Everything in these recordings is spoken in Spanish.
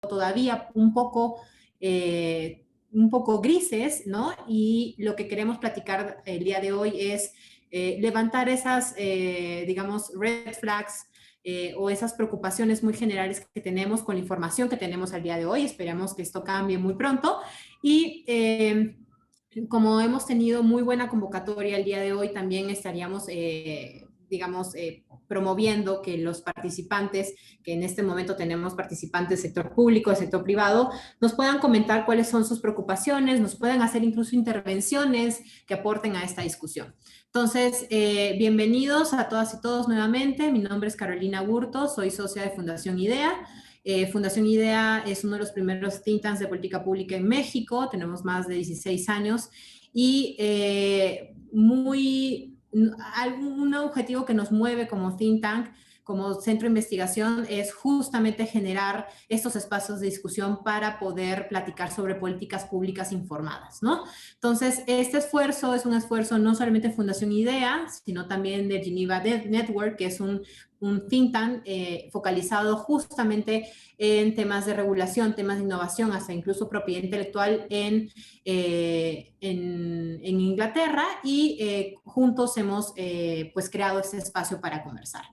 todavía un poco grises, ¿no? Y lo que queremos platicar el día de hoy es levantar esas, digamos, red flags o esas preocupaciones muy generales que tenemos con la información que tenemos al día de hoy. Esperamos que esto cambie muy pronto. Y como hemos tenido muy buena convocatoria el día de hoy, también estaríamos, digamos, promoviendo que los participantes, que en este momento tenemos participantes del sector público, del sector privado, nos puedan comentar cuáles son sus preocupaciones, nos puedan hacer incluso intervenciones que aporten a esta discusión. Entonces, bienvenidos a todas y todos nuevamente. Mi nombre es Carolina Burto, soy socia de Fundación IDEA. Fundación IDEA es uno de los primeros think tanks de política pública en México, tenemos más de 16 años y un objetivo que nos mueve como think tank, como centro de investigación, es justamente generar estos espacios de discusión para poder platicar sobre políticas públicas informadas, ¿no? Entonces, este esfuerzo es un esfuerzo no solamente de Fundación IDEA, sino también de Geneva Network, que es un think tank focalizado justamente en temas de regulación, temas de innovación, hasta incluso propiedad intelectual en Inglaterra, y juntos hemos pues creado este espacio para conversar.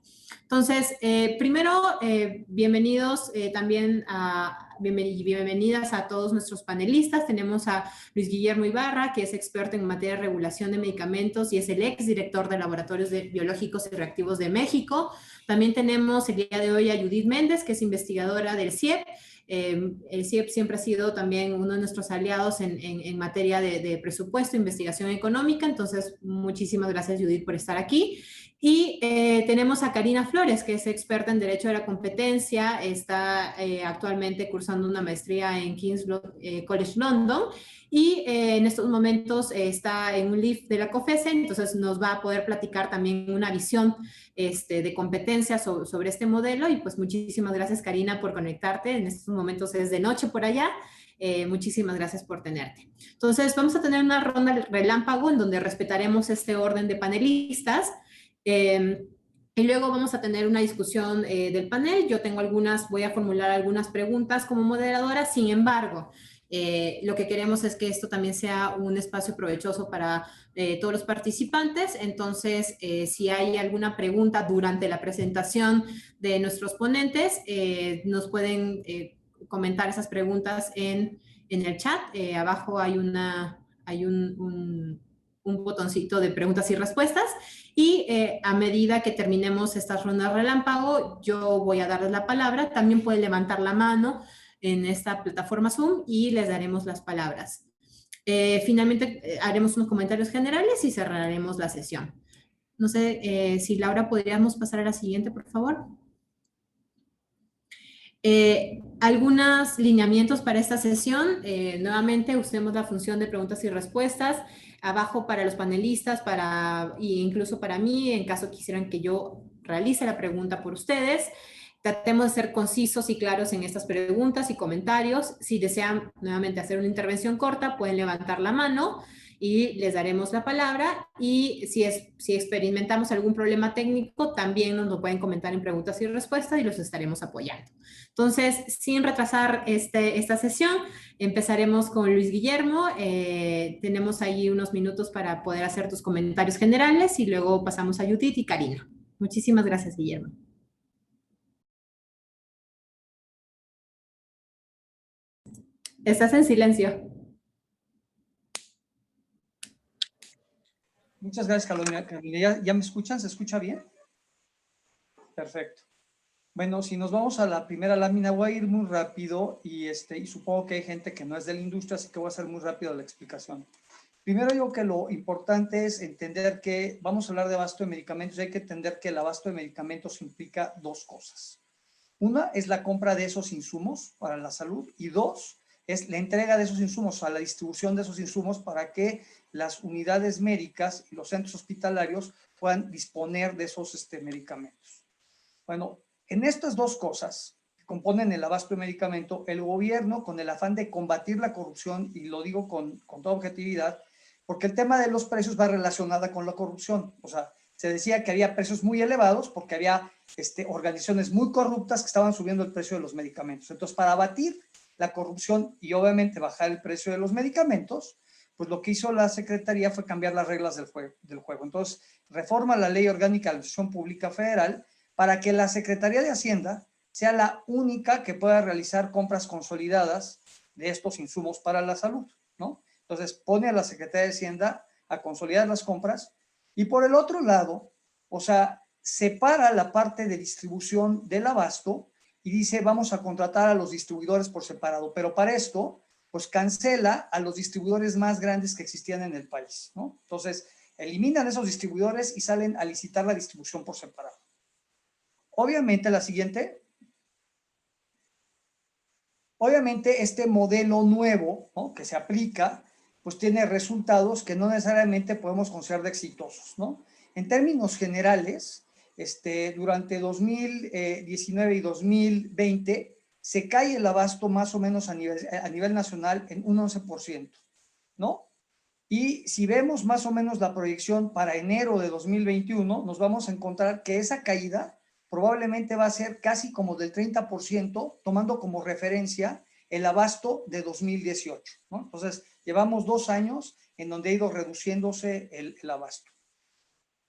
Entonces, primero, bienvenidos también bienvenidas a todos nuestros panelistas. Tenemos a Luis Guillermo Ibarra, que es experto en materia de regulación de medicamentos y es el exdirector de Laboratorios Biológicos y Reactivos de México. También tenemos el día de hoy a Judith Méndez, que es investigadora del CIEP. El CIEP siempre ha sido también uno de nuestros aliados en materia de presupuesto, investigación económica. Entonces, muchísimas gracias, Judith, por estar aquí. Y tenemos a Karina Flores, que es experta en Derecho de la Competencia, está actualmente cursando una maestría en King's College London y en estos momentos está en un LIF de la COFESE, entonces nos va a poder platicar también una visión de competencia sobre este modelo. Y pues muchísimas gracias, Karina, por conectarte. En estos momentos es de noche por allá. Muchísimas gracias por tenerte. Entonces vamos a tener una ronda relámpago en donde respetaremos este orden de panelistas. Y luego vamos a tener una discusión del panel. Yo voy a formular algunas preguntas como moderadora. Sin embargo, lo que queremos es que esto también sea un espacio provechoso para todos los participantes. Entonces, si hay alguna pregunta durante la presentación de nuestros ponentes, nos pueden comentar esas preguntas en el chat. Abajo hay un botoncito de preguntas y respuestas. Y a medida que terminemos estas rondas relámpago, yo voy a darles la palabra. También pueden levantar la mano en esta plataforma Zoom y les daremos las palabras. Finalmente haremos unos comentarios generales y cerraremos la sesión. No sé si Laura, podríamos pasar a la siguiente, por favor. Algunos lineamientos para esta sesión. Nuevamente usemos la función de preguntas y respuestas. Abajo para los panelistas, e incluso para mí, en caso quisieran que yo realice la pregunta por ustedes. Tratemos de ser concisos y claros en estas preguntas y comentarios. Si desean nuevamente hacer una intervención corta, pueden levantar la mano y les daremos la palabra. Y si experimentamos algún problema técnico, también nos lo pueden comentar en preguntas y respuestas y los estaremos apoyando. Entonces, sin retrasar esta sesión, empezaremos con Luis Guillermo. Tenemos ahí unos minutos para poder hacer tus comentarios generales y luego pasamos a Judith y Karina. Muchísimas gracias, Guillermo. Estás en silencio. Muchas gracias, Carolina. ¿Ya me escuchan? ¿Se escucha bien? Perfecto. Bueno, si nos vamos a la primera lámina, voy a ir muy rápido y supongo que hay gente que no es de la industria, así que voy a hacer muy rápido la explicación. Primero digo que lo importante es entender que vamos a hablar de abasto de medicamentos y hay que entender que el abasto de medicamentos implica dos cosas. Una es la compra de esos insumos para la salud y dos es la entrega de esos insumos, a la distribución de esos insumos para que las unidades médicas y los centros hospitalarios puedan disponer de esos medicamentos. Bueno, en estas dos cosas que componen el abasto de medicamento, el gobierno, con el afán de combatir la corrupción, y lo digo con toda objetividad, porque el tema de los precios va relacionada con la corrupción. O sea, se decía que había precios muy elevados porque había organizaciones muy corruptas que estaban subiendo el precio de los medicamentos. Entonces, para abatir la corrupción y obviamente bajar el precio de los medicamentos, pues lo que hizo la Secretaría fue cambiar las reglas del juego. Entonces, reforma la Ley Orgánica de la Administración Pública Federal para que la Secretaría de Hacienda sea la única que pueda realizar compras consolidadas de estos insumos para la salud, ¿no? Entonces, pone a la Secretaría de Hacienda a consolidar las compras y por el otro lado, o sea, separa la parte de distribución del abasto y dice, vamos a contratar a los distribuidores por separado, pero para esto, pues cancela a los distribuidores más grandes que existían en el país, ¿no? Entonces, eliminan esos distribuidores y salen a licitar la distribución por separado. Obviamente, la siguiente. Obviamente, este modelo nuevo, ¿no?, que se aplica, pues tiene resultados que no necesariamente podemos considerar exitosos, ¿no? En términos generales, durante 2019 y 2020 se cae el abasto más o menos a nivel nacional en un 11%, ¿no? Y si vemos más o menos la proyección para enero de 2021, nos vamos a encontrar que esa caída probablemente va a ser casi como del 30%, tomando como referencia el abasto de 2018, ¿no? Entonces, llevamos 2 años en donde ha ido reduciéndose el abasto.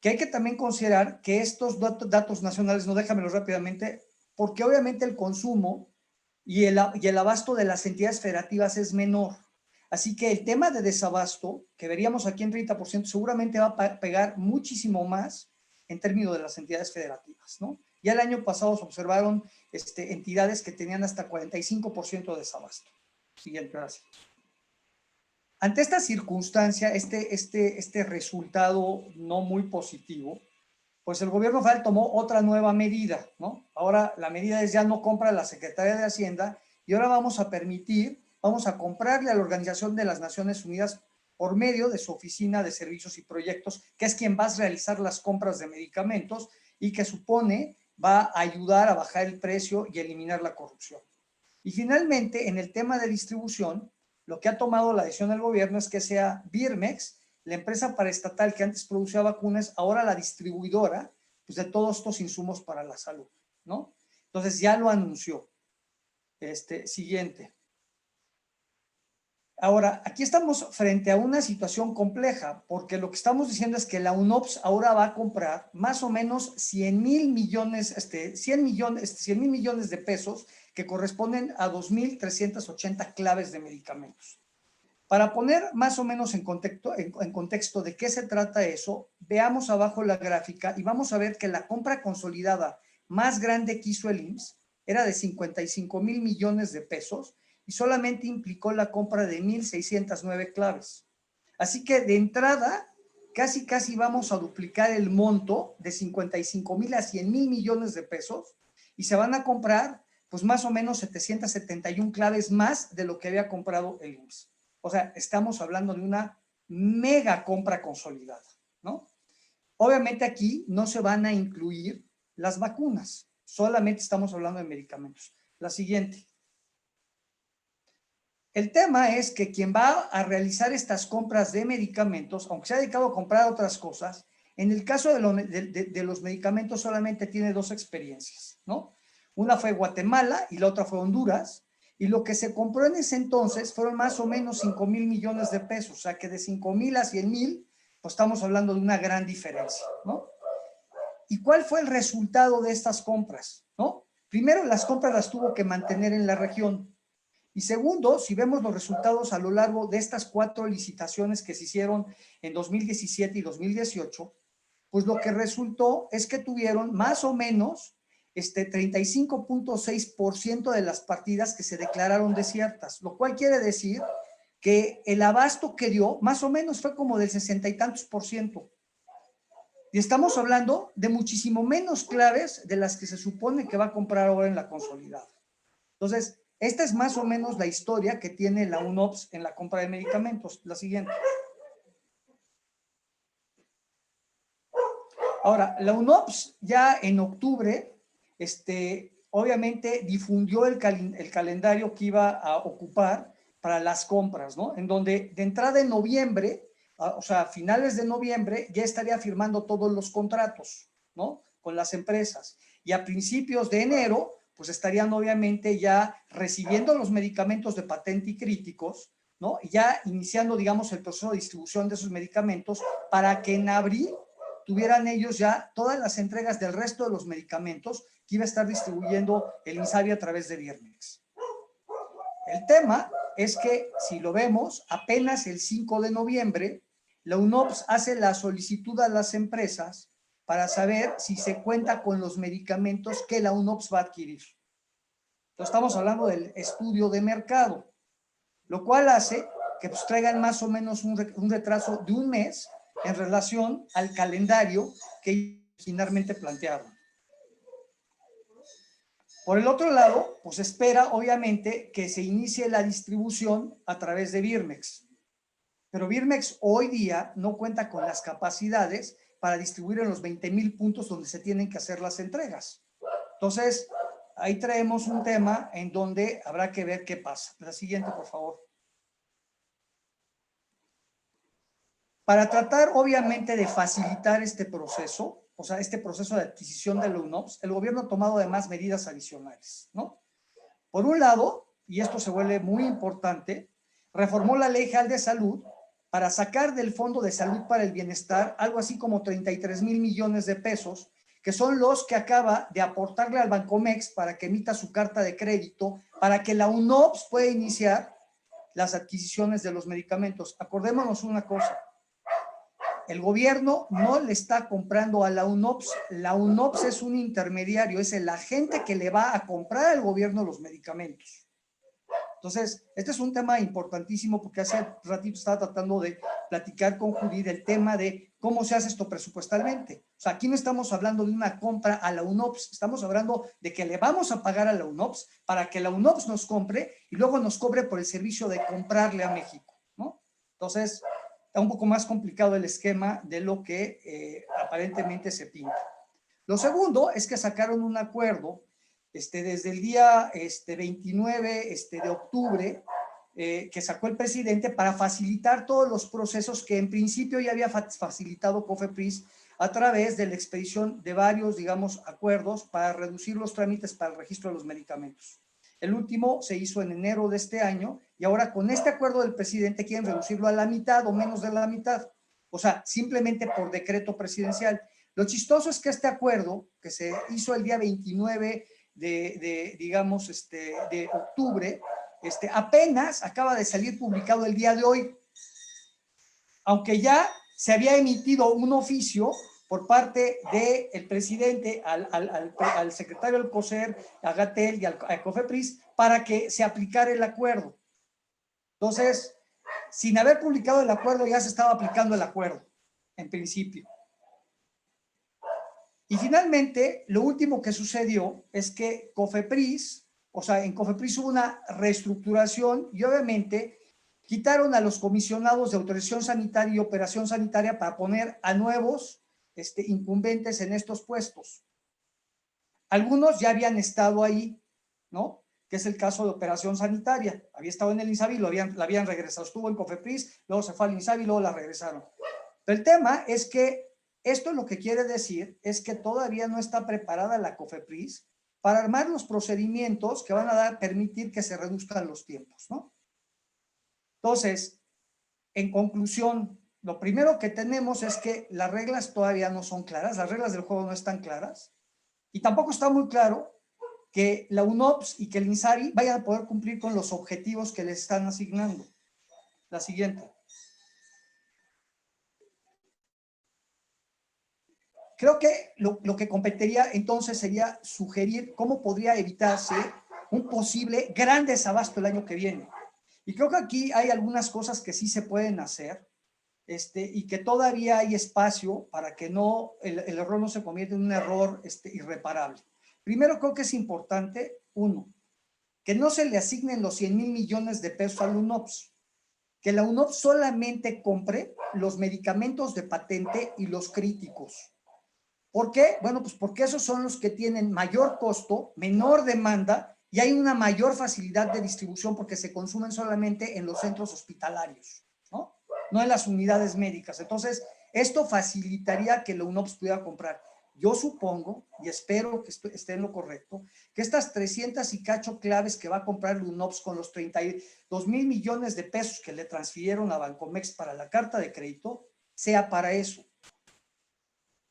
Que hay que también considerar que estos datos nacionales, no, déjamelos rápidamente, porque obviamente el consumo y el abasto de las entidades federativas es menor. Así que el tema de desabasto, que veríamos aquí en 30%, seguramente va a pegar muchísimo más en términos de las entidades federativas, ¿no? Ya el año pasado se observaron entidades que tenían hasta 45% de desabasto. Siguiente, gracias. Ante esta circunstancia, este resultado no muy positivo, pues el gobierno federal tomó otra nueva medida, ¿no? Ahora la medida es ya no compra la Secretaría de Hacienda y ahora vamos a comprarle a la Organización de las Naciones Unidas por medio de su Oficina de Servicios y Proyectos, que es quien va a realizar las compras de medicamentos y que supone va a ayudar a bajar el precio y eliminar la corrupción. Y finalmente, en el tema de distribución, lo que ha tomado la decisión del gobierno es que sea Birmex, la empresa paraestatal que antes producía vacunas, ahora la distribuidora, pues, de todos estos insumos para la salud, ¿no? Entonces ya lo anunció. Siguiente. Ahora, aquí estamos frente a una situación compleja, porque lo que estamos diciendo es que la UNOPS ahora va a comprar más o menos 100 mil millones de pesos, que corresponden a 2.380 claves de medicamentos. Para poner más o menos en contexto de qué se trata eso, veamos abajo la gráfica y vamos a ver que la compra consolidada más grande que hizo el IMSS era de 55 mil millones de pesos y solamente implicó la compra de 1.609 claves. Así que de entrada, casi vamos a duplicar el monto de 55 mil a 100 mil millones de pesos y se van a comprar pues más o menos 771 claves más de lo que había comprado el IMSS. O sea, estamos hablando de una mega compra consolidada, ¿no? Obviamente aquí no se van a incluir las vacunas, solamente estamos hablando de medicamentos. La siguiente. El tema es que quien va a realizar estas compras de medicamentos, aunque se ha dedicado a comprar otras cosas, en el caso de los medicamentos solamente tiene 2 experiencias, ¿no? Una fue Guatemala y la otra fue Honduras, y lo que se compró en ese entonces fueron más o menos 5 mil millones de pesos, o sea que de 5 mil a 100 mil, pues estamos hablando de una gran diferencia, ¿no? ¿Y cuál fue el resultado de estas compras, no? Primero, las compras las tuvo que mantener en la región. Y segundo, si vemos los resultados a lo largo de estas 4 licitaciones que se hicieron en 2017 y 2018, pues lo que resultó es que tuvieron más o menos 35.6% de las partidas que se declararon desiertas, lo cual quiere decir que el abasto que dio más o menos fue como del 60 y tantos %. Y estamos hablando de muchísimo menos claves de las que se supone que va a comprar ahora en la consolidada. Entonces, esta es más o menos la historia que tiene la UNOPS en la compra de medicamentos. La siguiente. Ahora, la UNOPS ya en octubre, obviamente difundió el calendario que iba a ocupar para las compras, ¿no? En donde de entrada en noviembre o sea, a finales de noviembre ya estaría firmando todos los contratos, ¿no? Con las empresas. Y a principios de enero, pues estarían obviamente ya recibiendo los medicamentos de patente y críticos, ¿no? Y ya iniciando, digamos, el proceso de distribución de esos medicamentos para que en abril tuvieran ellos ya todas las entregas del resto de los medicamentos que iba a estar distribuyendo el INSABI a través de Birmex. El tema es que, si lo vemos, apenas el 5 de noviembre, la UNOPS hace la solicitud a las empresas para saber si se cuenta con los medicamentos que la UNOPS va a adquirir. Entonces, estamos hablando del estudio de mercado, lo cual hace que pues, traigan más o menos un retraso de un mes en relación al calendario que originalmente plantearon. Por el otro lado, pues espera obviamente que se inicie la distribución a través de Birmex. Pero Birmex hoy día no cuenta con las capacidades para distribuir en los 20,000 puntos donde se tienen que hacer las entregas. Entonces, ahí traemos un tema en donde habrá que ver qué pasa. La siguiente, por favor. Para tratar, obviamente, de facilitar este proceso, o sea, este proceso de adquisición de la UNOPS, el gobierno ha tomado además medidas adicionales, ¿no? Por un lado, y esto se vuelve muy importante, reformó la Ley General de Salud para sacar del Fondo de Salud para el Bienestar algo así como 33,000 millones de pesos, que son los que acaba de aportarle al Bancomext para que emita su carta de crédito, para que la UNOPS pueda iniciar las adquisiciones de los medicamentos. Acordémonos una cosa. El gobierno no le está comprando a la UNOPS. La UNOPS es un intermediario, es el agente que le va a comprar al gobierno los medicamentos. Entonces, este es un tema importantísimo porque hace ratito estaba tratando de platicar con Judy del tema de cómo se hace esto presupuestalmente. O sea, aquí no estamos hablando de una compra a la UNOPS, estamos hablando de que le vamos a pagar a la UNOPS para que la UNOPS nos compre y luego nos cobre por el servicio de comprarle a México, ¿no? Entonces, está un poco más complicado el esquema de lo que aparentemente se pinta. Lo segundo es que sacaron un acuerdo desde el día 29 de octubre que sacó el presidente para facilitar todos los procesos que en principio ya había facilitado COFEPRIS a través de la expedición de varios, digamos, acuerdos para reducir los trámites para el registro de los medicamentos. El último se hizo en enero de este año y ahora con este acuerdo del presidente quieren reducirlo a la mitad o menos de la mitad. O sea, simplemente por decreto presidencial. Lo chistoso es que este acuerdo que se hizo el día 29 de octubre, apenas acaba de salir publicado el día de hoy. Aunque ya se había emitido un oficio por parte del presidente al secretario del COSER, a Gatell y a COFEPRIS para que se aplicara el acuerdo. Entonces, sin haber publicado el acuerdo, ya se estaba aplicando el acuerdo, en principio. Y finalmente, lo último que sucedió es que COFEPRIS, o sea, en COFEPRIS hubo una reestructuración y obviamente quitaron a los comisionados de autorización sanitaria y operación sanitaria para poner a nuevos incumbentes en estos puestos. Algunos ya habían estado ahí, ¿no? Que es el caso de operación sanitaria. Había estado en el INSABI, la habían regresado. Estuvo en COFEPRIS, luego se fue al INSABI, luego la regresaron. Pero el tema es que esto lo que quiere decir es que todavía no está preparada la COFEPRIS para armar los procedimientos que van a permitir que se reduzcan los tiempos, ¿no? Entonces, en conclusión, lo primero que tenemos es que las reglas todavía no son claras, las reglas del juego no están claras, y tampoco está muy claro que la UNOPS y que el INSABI vayan a poder cumplir con los objetivos que les están asignando. La siguiente. Creo que lo que competiría entonces sería sugerir cómo podría evitarse un posible gran desabasto el año que viene. Y creo que aquí hay algunas cosas que sí se pueden hacer y que todavía hay espacio para que no, el error no se convierta en un error irreparable. Primero, creo que es importante, uno, que no se le asignen los 100,000 millones de pesos al UNOPS, que la UNOPS solamente compre los medicamentos de patente y los críticos. ¿Por qué? Bueno, pues porque esos son los que tienen mayor costo, menor demanda y hay una mayor facilidad de distribución porque se consumen solamente en los centros hospitalarios, ¿no? no en las unidades médicas. Entonces, esto facilitaría que la UNOPS pudiera comprar. Yo supongo, y espero que esté en lo correcto, que estas 300 y cacho claves que va a comprar la UNOPS con los 32 mil millones de pesos que le transfirieron a Bancomext para la carta de crédito, sea para eso.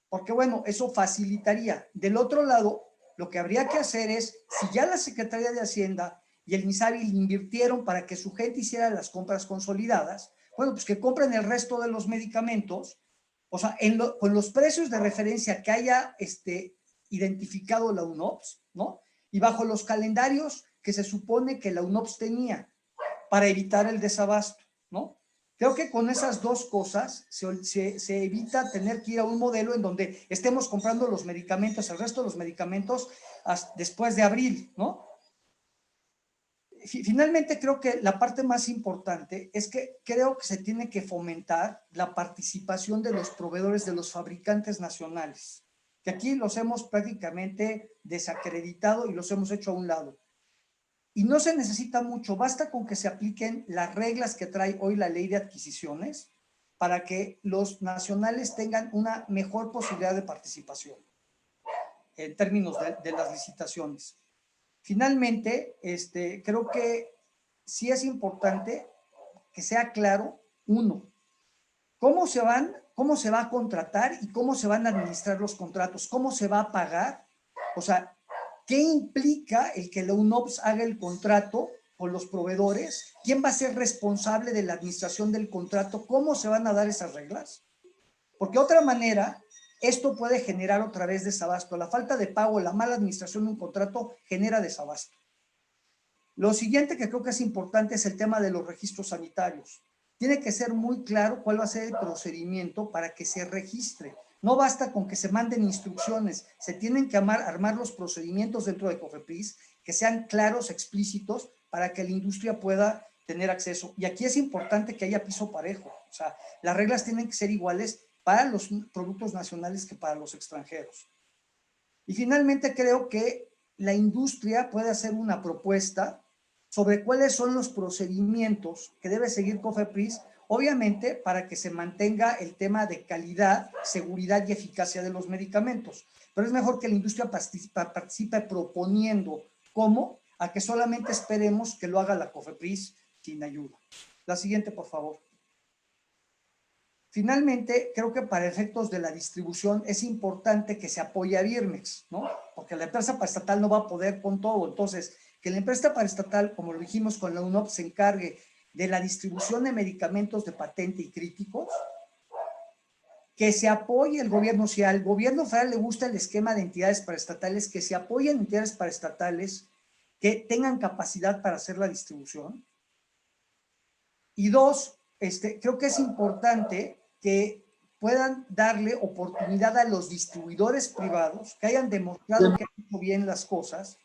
Porque bueno, eso facilitaría. Del otro lado, lo que habría que hacer es, si ya la Secretaría de Hacienda y el INSABI invirtieron para que su gente hiciera las compras consolidadas, bueno, pues que compren el resto de los medicamentos, o sea, con los precios de referencia que haya identificado la UNOPS, ¿no? Y bajo los calendarios que se supone que la UNOPS tenía para evitar el desabasto, ¿no? Creo que con esas dos cosas se evita tener que ir a un modelo en donde estemos comprando los medicamentos, el resto de los medicamentos, después de abril, ¿no? Finalmente, creo que la parte más importante es que creo que se tiene que fomentar la participación de los proveedores, de los fabricantes nacionales, que aquí los hemos prácticamente desacreditado y los hemos hecho a un lado. Y no se necesita mucho, basta con que se apliquen las reglas que trae hoy la ley de adquisiciones para que los nacionales tengan una mejor posibilidad de participación en términos de las licitaciones. Finalmente, creo que sí es importante que sea claro, uno, cómo se va a contratar y cómo se van a administrar los contratos, cómo se va a pagar, o sea, ¿qué implica el que la UNOPS haga el contrato con los proveedores? ¿Quién va a ser responsable de la administración del contrato? ¿Cómo se van a dar esas reglas? Porque de otra manera, esto puede generar otra vez desabasto. La falta de pago, la mala administración de un contrato genera desabasto. Lo siguiente que creo que es importante es el tema de los registros sanitarios. Tiene que ser muy claro cuál va a ser el procedimiento para que se registre. No basta con que se manden instrucciones, se tienen que armar los procedimientos dentro de COFEPRIS que sean claros, explícitos, para que la industria pueda tener acceso. Y aquí es importante que haya piso parejo. O sea, las reglas tienen que ser iguales para los productos nacionales que para los extranjeros. Y finalmente creo que la industria puede hacer una propuesta sobre cuáles son los procedimientos que debe seguir COFEPRIS, obviamente para que se mantenga el tema de calidad, seguridad y eficacia de los medicamentos. Pero es mejor que la industria participe proponiendo cómo, a que solamente esperemos que lo haga la COFEPRIS sin ayuda. La siguiente, por favor. Finalmente, creo que para efectos de la distribución es importante que se apoye a Birmex, ¿no? Porque la empresa paraestatal no va a poder con todo. Entonces, que la empresa paraestatal, como lo dijimos con la UNOPS, se encargue de la distribución de medicamentos de patente y críticos, que se apoye el gobierno. Si al gobierno federal le gusta el esquema de entidades paraestatales, que se apoyen entidades paraestatales que tengan capacidad para hacer la distribución. Y dos, creo que es importante que puedan darle oportunidad a los distribuidores privados que hayan demostrado que han hecho bien las cosas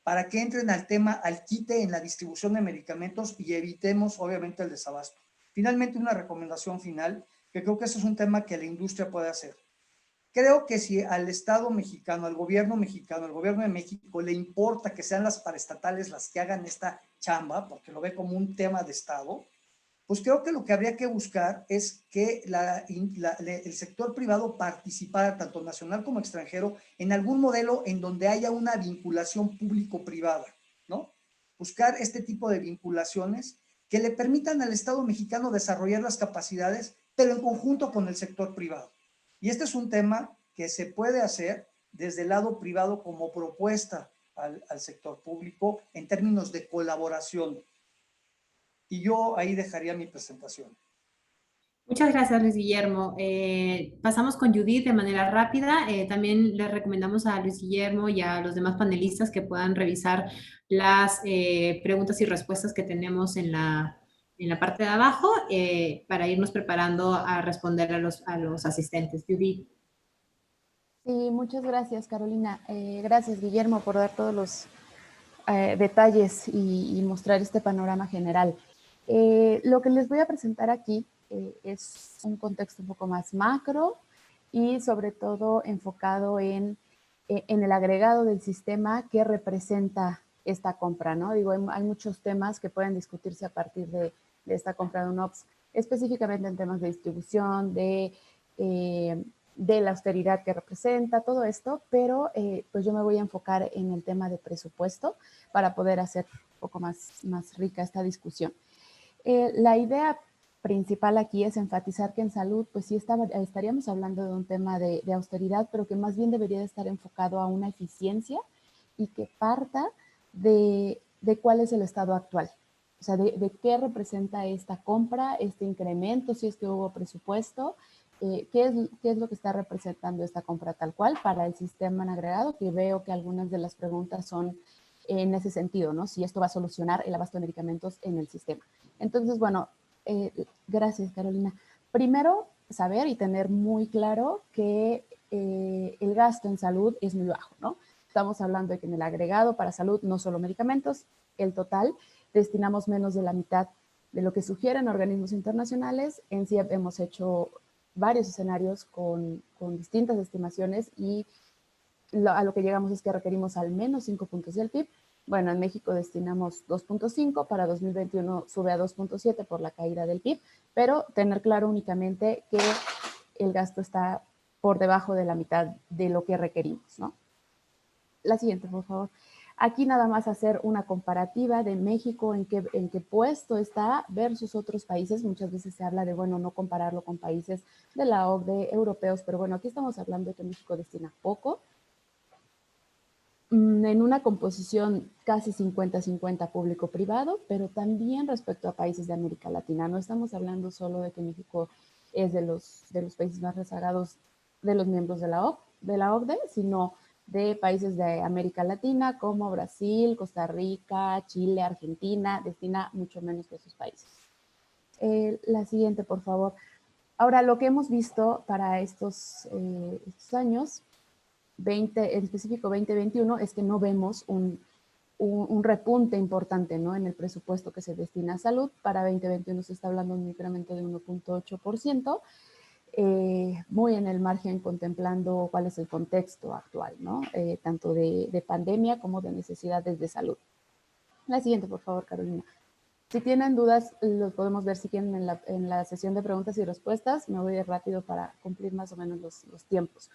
para que entren al tema, al quite en la distribución de medicamentos y evitemos obviamente el desabasto. Finalmente, una recomendación final, que creo que ese es un tema que la industria puede hacer. Creo que si al Estado mexicano, al gobierno de México le importa que sean las paraestatales las que hagan esta chamba, porque lo ve como un tema de Estado, pues creo que lo que habría que buscar es que el sector privado participara, tanto nacional como extranjero, en algún modelo en donde haya una vinculación público-privada, ¿no? Buscar este tipo de vinculaciones que le permitan al Estado mexicano desarrollar las capacidades, pero en conjunto con el sector privado. Y este es un tema que se puede hacer desde el lado privado como propuesta al sector público en términos de colaboración. Y yo ahí dejaría mi presentación. Muchas gracias, Luis Guillermo. Pasamos con Judith de manera rápida. También les recomendamos a Luis Guillermo y a los demás panelistas que puedan revisar las preguntas y respuestas que tenemos en la parte de abajo para irnos preparando a responder a los asistentes. Judith. Sí, muchas gracias, Carolina. Gracias, Guillermo, por dar todos los detalles y mostrar este panorama general. Lo que les voy a presentar aquí es un contexto un poco más macro y sobre todo enfocado en el agregado del sistema que representa esta compra, ¿no? Digo, hay muchos temas que pueden discutirse a partir de esta compra de UNOPS, específicamente en temas de distribución, de la austeridad que representa, todo esto, pero pues yo me voy a enfocar en el tema de presupuesto para poder hacer un poco más rica esta discusión. La idea principal aquí es enfatizar que en salud, pues sí estaríamos hablando de un tema de austeridad, pero que más bien debería de estar enfocado a una eficiencia y que parta de cuál es el estado actual. O sea, de qué representa esta compra, este incremento, si es que hubo presupuesto, qué es lo que está representando esta compra tal cual para el sistema en agregado, que veo que algunas de las preguntas son en ese sentido, ¿no? Si esto va a solucionar el abasto de medicamentos en el sistema. Entonces, bueno, gracias, Carolina. Primero, saber y tener muy claro que el gasto en salud es muy bajo, ¿no? Estamos hablando de que en el agregado para salud, no solo medicamentos, el total, destinamos menos de la mitad de lo que sugieren organismos internacionales. En CIEP hemos hecho varios escenarios con distintas estimaciones y a lo que llegamos es que requerimos al menos 5 puntos del PIB. Bueno, en México destinamos 2.5, para 2021 sube a 2.7 por la caída del PIB, pero tener claro únicamente que el gasto está por debajo de la mitad de lo que requerimos, ¿no? La siguiente, por favor. Aquí nada más hacer una comparativa de México, en qué puesto está versus otros países. Muchas veces se habla de, bueno, no compararlo con países de la OCDE, europeos, pero bueno, aquí estamos hablando de que México destina poco, en una composición casi 50-50 público-privado, pero también respecto a países de América Latina. No estamos hablando solo de que México es de los países más rezagados de los miembros de la OCDE, sino de países de América Latina como Brasil, Costa Rica, Chile, Argentina, destina mucho menos que esos países. La siguiente, por favor. Ahora, lo que hemos visto para estos años, en específico 2021, es que no vemos un repunte importante, ¿no?, en el presupuesto que se destina a salud. Para 2021 se está hablando de un incremento de 1.8%, muy en el margen contemplando cuál es el contexto actual, ¿no?, tanto de pandemia como de necesidades de salud. La siguiente, por favor, Carolina. Si tienen dudas, los podemos ver si quieren en la sesión de preguntas y respuestas. Me voy rápido para cumplir más o menos los tiempos.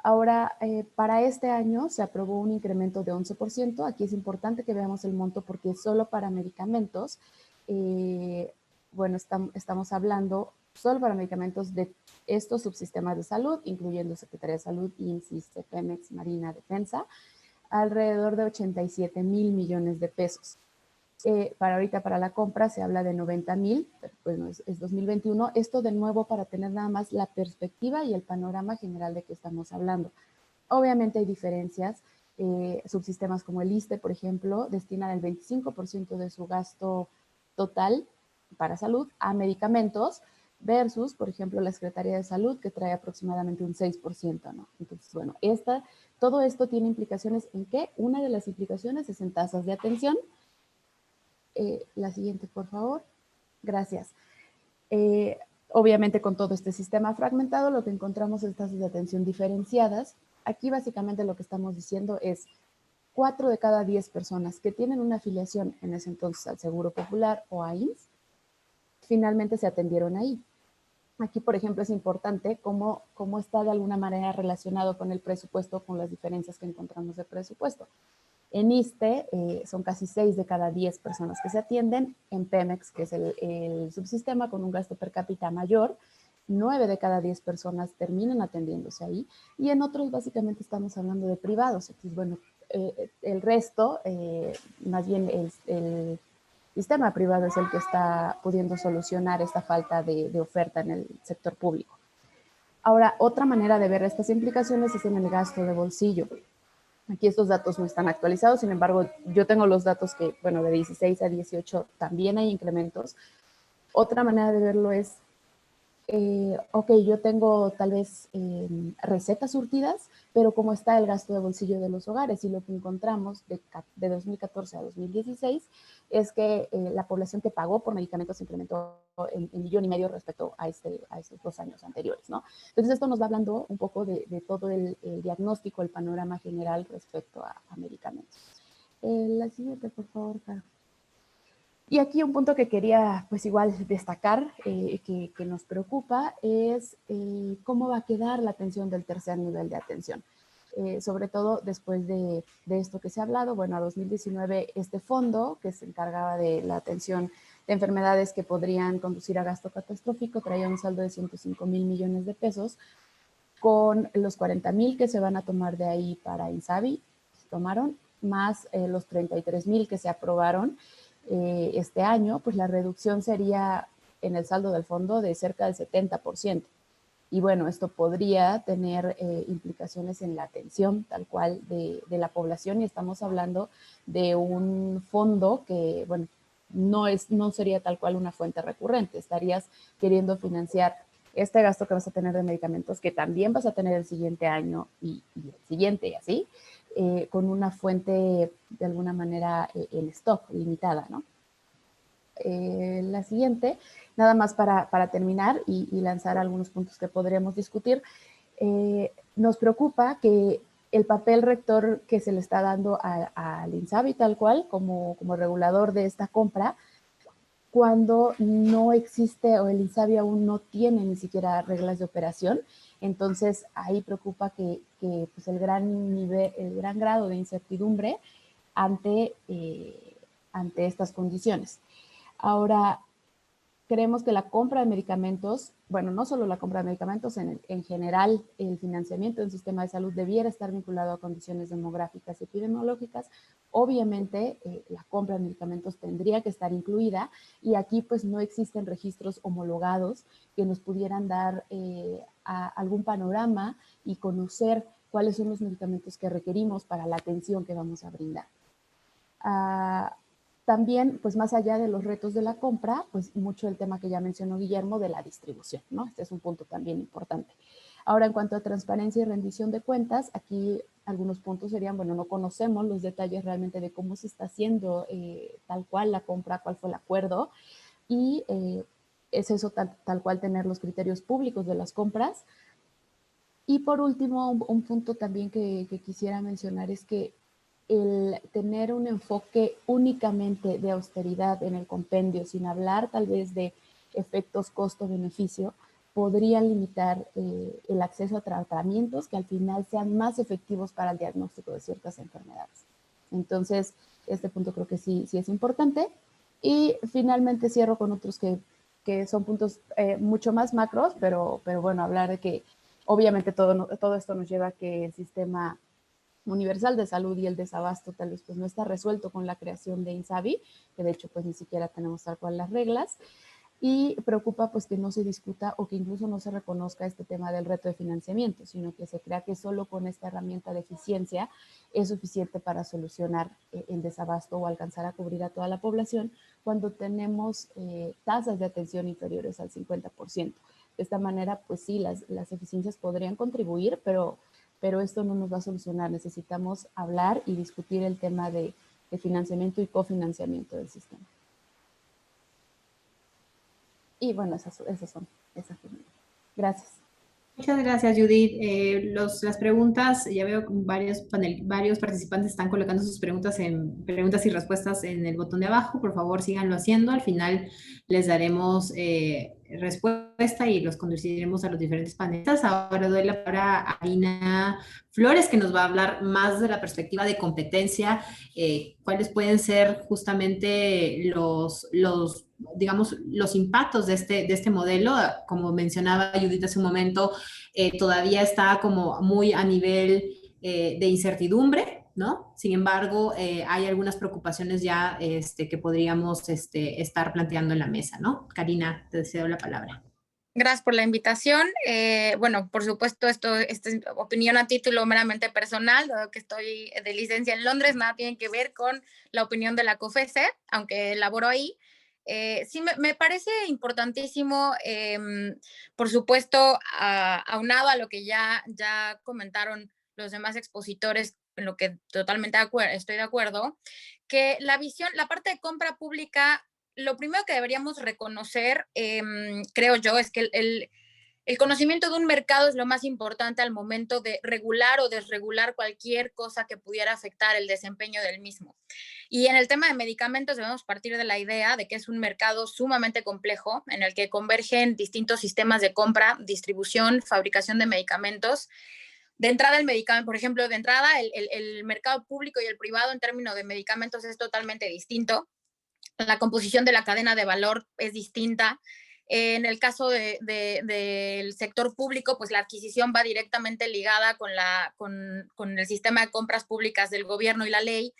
Ahora, para este año se aprobó un incremento de 11%. Aquí es importante que veamos el monto porque solo para medicamentos, bueno, estamos hablando solo para medicamentos de estos subsistemas de salud, incluyendo Secretaría de Salud, INSS, Pemex, Marina, Defensa, alrededor de 87,000 millones de pesos. Para ahorita, para la compra, se habla de 90,000, pero bueno, es 2021. Esto de nuevo para tener nada más la perspectiva y el panorama general de qué estamos hablando. Obviamente hay diferencias. Subsistemas como el ISSSTE, por ejemplo, destinan el 25% de su gasto total para salud a medicamentos versus, por ejemplo, la Secretaría de Salud, que trae aproximadamente un 6%, ¿no? Entonces, bueno, todo esto tiene implicaciones en qué. Una de las implicaciones es en tasas de atención. La siguiente, por favor. Gracias. Obviamente, con todo este sistema fragmentado, lo que encontramos es tasas de atención diferenciadas. Aquí, básicamente, lo que estamos diciendo es 4 de cada 10 personas que tienen una afiliación en ese entonces al Seguro Popular o a IMSS, finalmente se atendieron ahí. Aquí, por ejemplo, es importante cómo está de alguna manera relacionado con el presupuesto, con las diferencias que encontramos de presupuesto. En ISSSTE son casi 6 de cada 10 personas que se atienden. En Pemex, que es el subsistema con un gasto per cápita mayor, 9 de cada 10 personas terminan atendiéndose ahí. Y en otros, básicamente, estamos hablando de privados. Entonces, bueno, el resto, más bien el sistema privado es el que está pudiendo solucionar esta falta de oferta en el sector público. Ahora, otra manera de ver estas implicaciones es en el gasto de bolsillo. Aquí estos datos no están actualizados, sin embargo, yo tengo los datos que, bueno, de 16 a 18 también hay incrementos. Otra manera de verlo es, ok, yo tengo tal vez recetas surtidas, pero ¿cómo está el gasto de bolsillo de los hogares? Y lo que encontramos de 2014 a 2016 es que la población que pagó por medicamentos se incrementó en 1,5 millones respecto a estos 2 años anteriores, ¿no? Entonces, esto nos va hablando un poco de todo el diagnóstico, el panorama general respecto a medicamentos. La siguiente, por favor, Carlos. Y aquí un punto que quería pues igual destacar, que nos preocupa, es cómo va a quedar la atención del tercer nivel de atención. Sobre todo después de esto que se ha hablado. Bueno, a 2019 este fondo que se encargaba de la atención de enfermedades que podrían conducir a gasto catastrófico traía un saldo de 105,000 millones de pesos, con los 40,000 que se van a tomar de ahí para INSABI, se tomaron, más los 33,000 que se aprobaron este año, pues la reducción sería en el saldo del fondo de cerca del 70%. Y bueno, esto podría tener implicaciones en la atención tal cual de la población, y estamos hablando de un fondo que, bueno, no sería tal cual una fuente recurrente. Estarías queriendo financiar este gasto que vas a tener de medicamentos, que también vas a tener el siguiente año y el siguiente y así, con una fuente de alguna manera en stock, limitada, ¿no? La siguiente, nada más para terminar y lanzar algunos puntos que podríamos discutir. Nos preocupa que el papel rector que se le está dando al INSABI tal cual como regulador de esta compra, cuando no existe o el INSABI aún no tiene ni siquiera reglas de operación. Entonces ahí preocupa que pues el gran grado de incertidumbre ante estas condiciones. Ahora, creemos que la compra de medicamentos, bueno, no solo la compra de medicamentos, en general el financiamiento del sistema de salud debiera estar vinculado a condiciones demográficas y epidemiológicas. Obviamente, la compra de medicamentos tendría que estar incluida, y aquí pues no existen registros homologados que nos pudieran dar algún panorama y conocer cuáles son los medicamentos que requerimos para la atención que vamos a brindar. También, pues más allá de los retos de la compra, pues mucho el tema que ya mencionó Guillermo de la distribución, ¿no? Este es un punto también importante. Ahora, en cuanto a transparencia y rendición de cuentas, aquí algunos puntos serían, bueno, no conocemos los detalles realmente de cómo se está haciendo tal cual la compra, cuál fue el acuerdo, y es eso tal cual tener los criterios públicos de las compras. Y por último, un punto también que quisiera mencionar es que el tener un enfoque únicamente de austeridad en el compendio, sin hablar tal vez de efectos costo-beneficio, podría limitar el acceso a tratamientos que al final sean más efectivos para el diagnóstico de ciertas enfermedades. Entonces, este punto creo que sí es importante. Y finalmente cierro con otros que son puntos mucho más macros, pero bueno, hablar de que obviamente todo esto nos lleva a que el sistema universal de salud y el desabasto tal vez pues no está resuelto con la creación de INSABI, que de hecho pues ni siquiera tenemos tal cual las reglas, y preocupa pues que no se discuta o que incluso no se reconozca este tema del reto de financiamiento, sino que se crea que solo con esta herramienta de eficiencia es suficiente para solucionar el desabasto o alcanzar a cubrir a toda la población, cuando tenemos tasas de atención inferiores al 50%. De esta manera, pues sí, las eficiencias podrían contribuir, pero esto no nos va a solucionar. Necesitamos hablar y discutir el tema de financiamiento y cofinanciamiento del sistema. Y bueno, esas son. Gracias. Muchas gracias, Judith. Las preguntas, ya veo que varios participantes están colocando sus preguntas en preguntas y respuestas en el botón de abajo. Por favor, síganlo haciendo. Al final les daremos respuesta y los conduciremos a los diferentes panelistas. Ahora doy la palabra a Karina Flores, que nos va a hablar más de la perspectiva de competencia, cuáles pueden ser justamente digamos, los impactos de este modelo. Como mencionaba Judith hace un momento, todavía está como muy a nivel de incertidumbre, ¿no? Sin embargo, hay algunas preocupaciones ya que podríamos estar planteando en la mesa, ¿no? Karina, te cedo la palabra. Gracias por la invitación. Bueno, por supuesto, esta es opinión a título meramente personal, dado que estoy de licencia en Londres, nada tiene que ver con la opinión de la COFESE, aunque laboro ahí. Sí, me parece importantísimo, por supuesto, aunado a lo que ya comentaron los demás expositores, en lo que totalmente estoy de acuerdo, que la parte de compra pública, lo primero que deberíamos reconocer, creo yo, es que el conocimiento de un mercado es lo más importante al momento de regular o desregular cualquier cosa que pudiera afectar el desempeño del mismo. Y en el tema de medicamentos debemos partir de la idea de que es un mercado sumamente complejo en el que convergen distintos sistemas de compra, distribución, fabricación de medicamentos. De entrada, el medicamento, por ejemplo, el mercado público y el privado en términos de medicamentos es totalmente distinto. La composición de la cadena de valor es distinta. En el caso del sector público, pues la adquisición va directamente ligada con el sistema de compras públicas del gobierno y la ley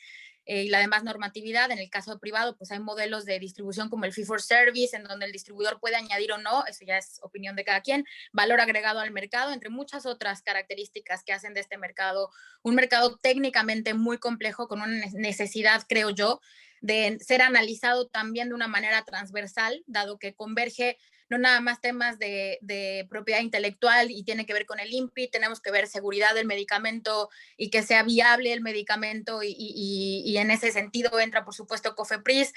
y la demás normatividad. En el caso privado, pues hay modelos de distribución como el fee for service, en donde el distribuidor puede añadir o no, eso ya es opinión de cada quien, valor agregado al mercado, entre muchas otras características que hacen de este mercado un mercado técnicamente muy complejo, con una necesidad, creo yo, de ser analizado también de una manera transversal, dado que converge no nada más temas de propiedad intelectual y tiene que ver con el INPI, tenemos que ver seguridad del medicamento y que sea viable el medicamento y en ese sentido entra por supuesto COFEPRIS,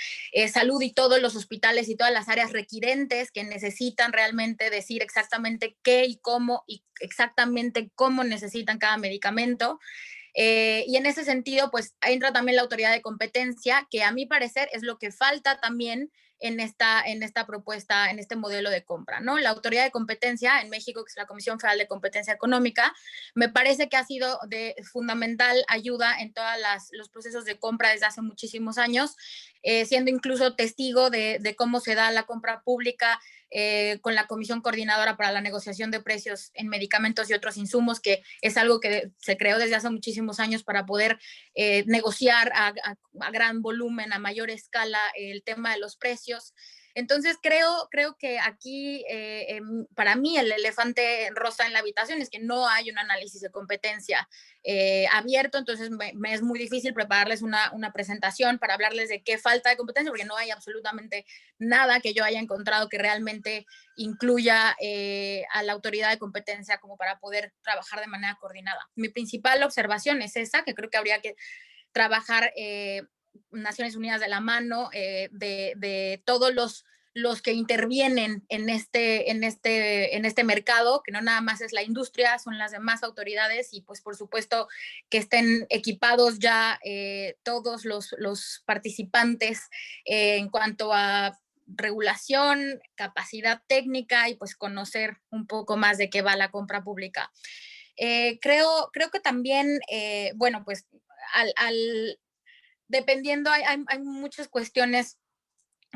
salud y todos los hospitales y todas las áreas requirentes que necesitan realmente decir exactamente qué y exactamente cómo necesitan cada medicamento. Y en ese sentido, pues entra también la autoridad de competencia, que a mi parecer es lo que falta también en esta propuesta, en este modelo de compra, ¿no? La autoridad de competencia en México, que es la Comisión Federal de Competencia Económica, me parece que ha sido de fundamental ayuda en todos los procesos de compra desde hace muchísimos años, siendo incluso testigo de cómo se da la compra pública con la Comisión Coordinadora para la Negociación de Precios en Medicamentos y otros insumos, que es algo que se creó desde hace muchísimos años para poder negociar a gran volumen, a mayor escala, el tema de los precios. Entonces creo que aquí para mí el elefante rosa en la habitación es que no hay un análisis de competencia abierto, entonces me es muy difícil prepararles una presentación para hablarles de qué falta de competencia, porque no hay absolutamente nada que yo haya encontrado que realmente incluya a la autoridad de competencia como para poder trabajar de manera coordinada. Mi principal observación es esa, que creo que habría que trabajar Naciones Unidas de la mano de todos los que intervienen en este mercado, que no nada más es la industria, son las demás autoridades y pues por supuesto que estén equipados ya todos los participantes en cuanto a regulación, capacidad técnica y pues conocer un poco más de qué va la compra pública. Creo que también, bueno, pues dependiendo, hay muchas cuestiones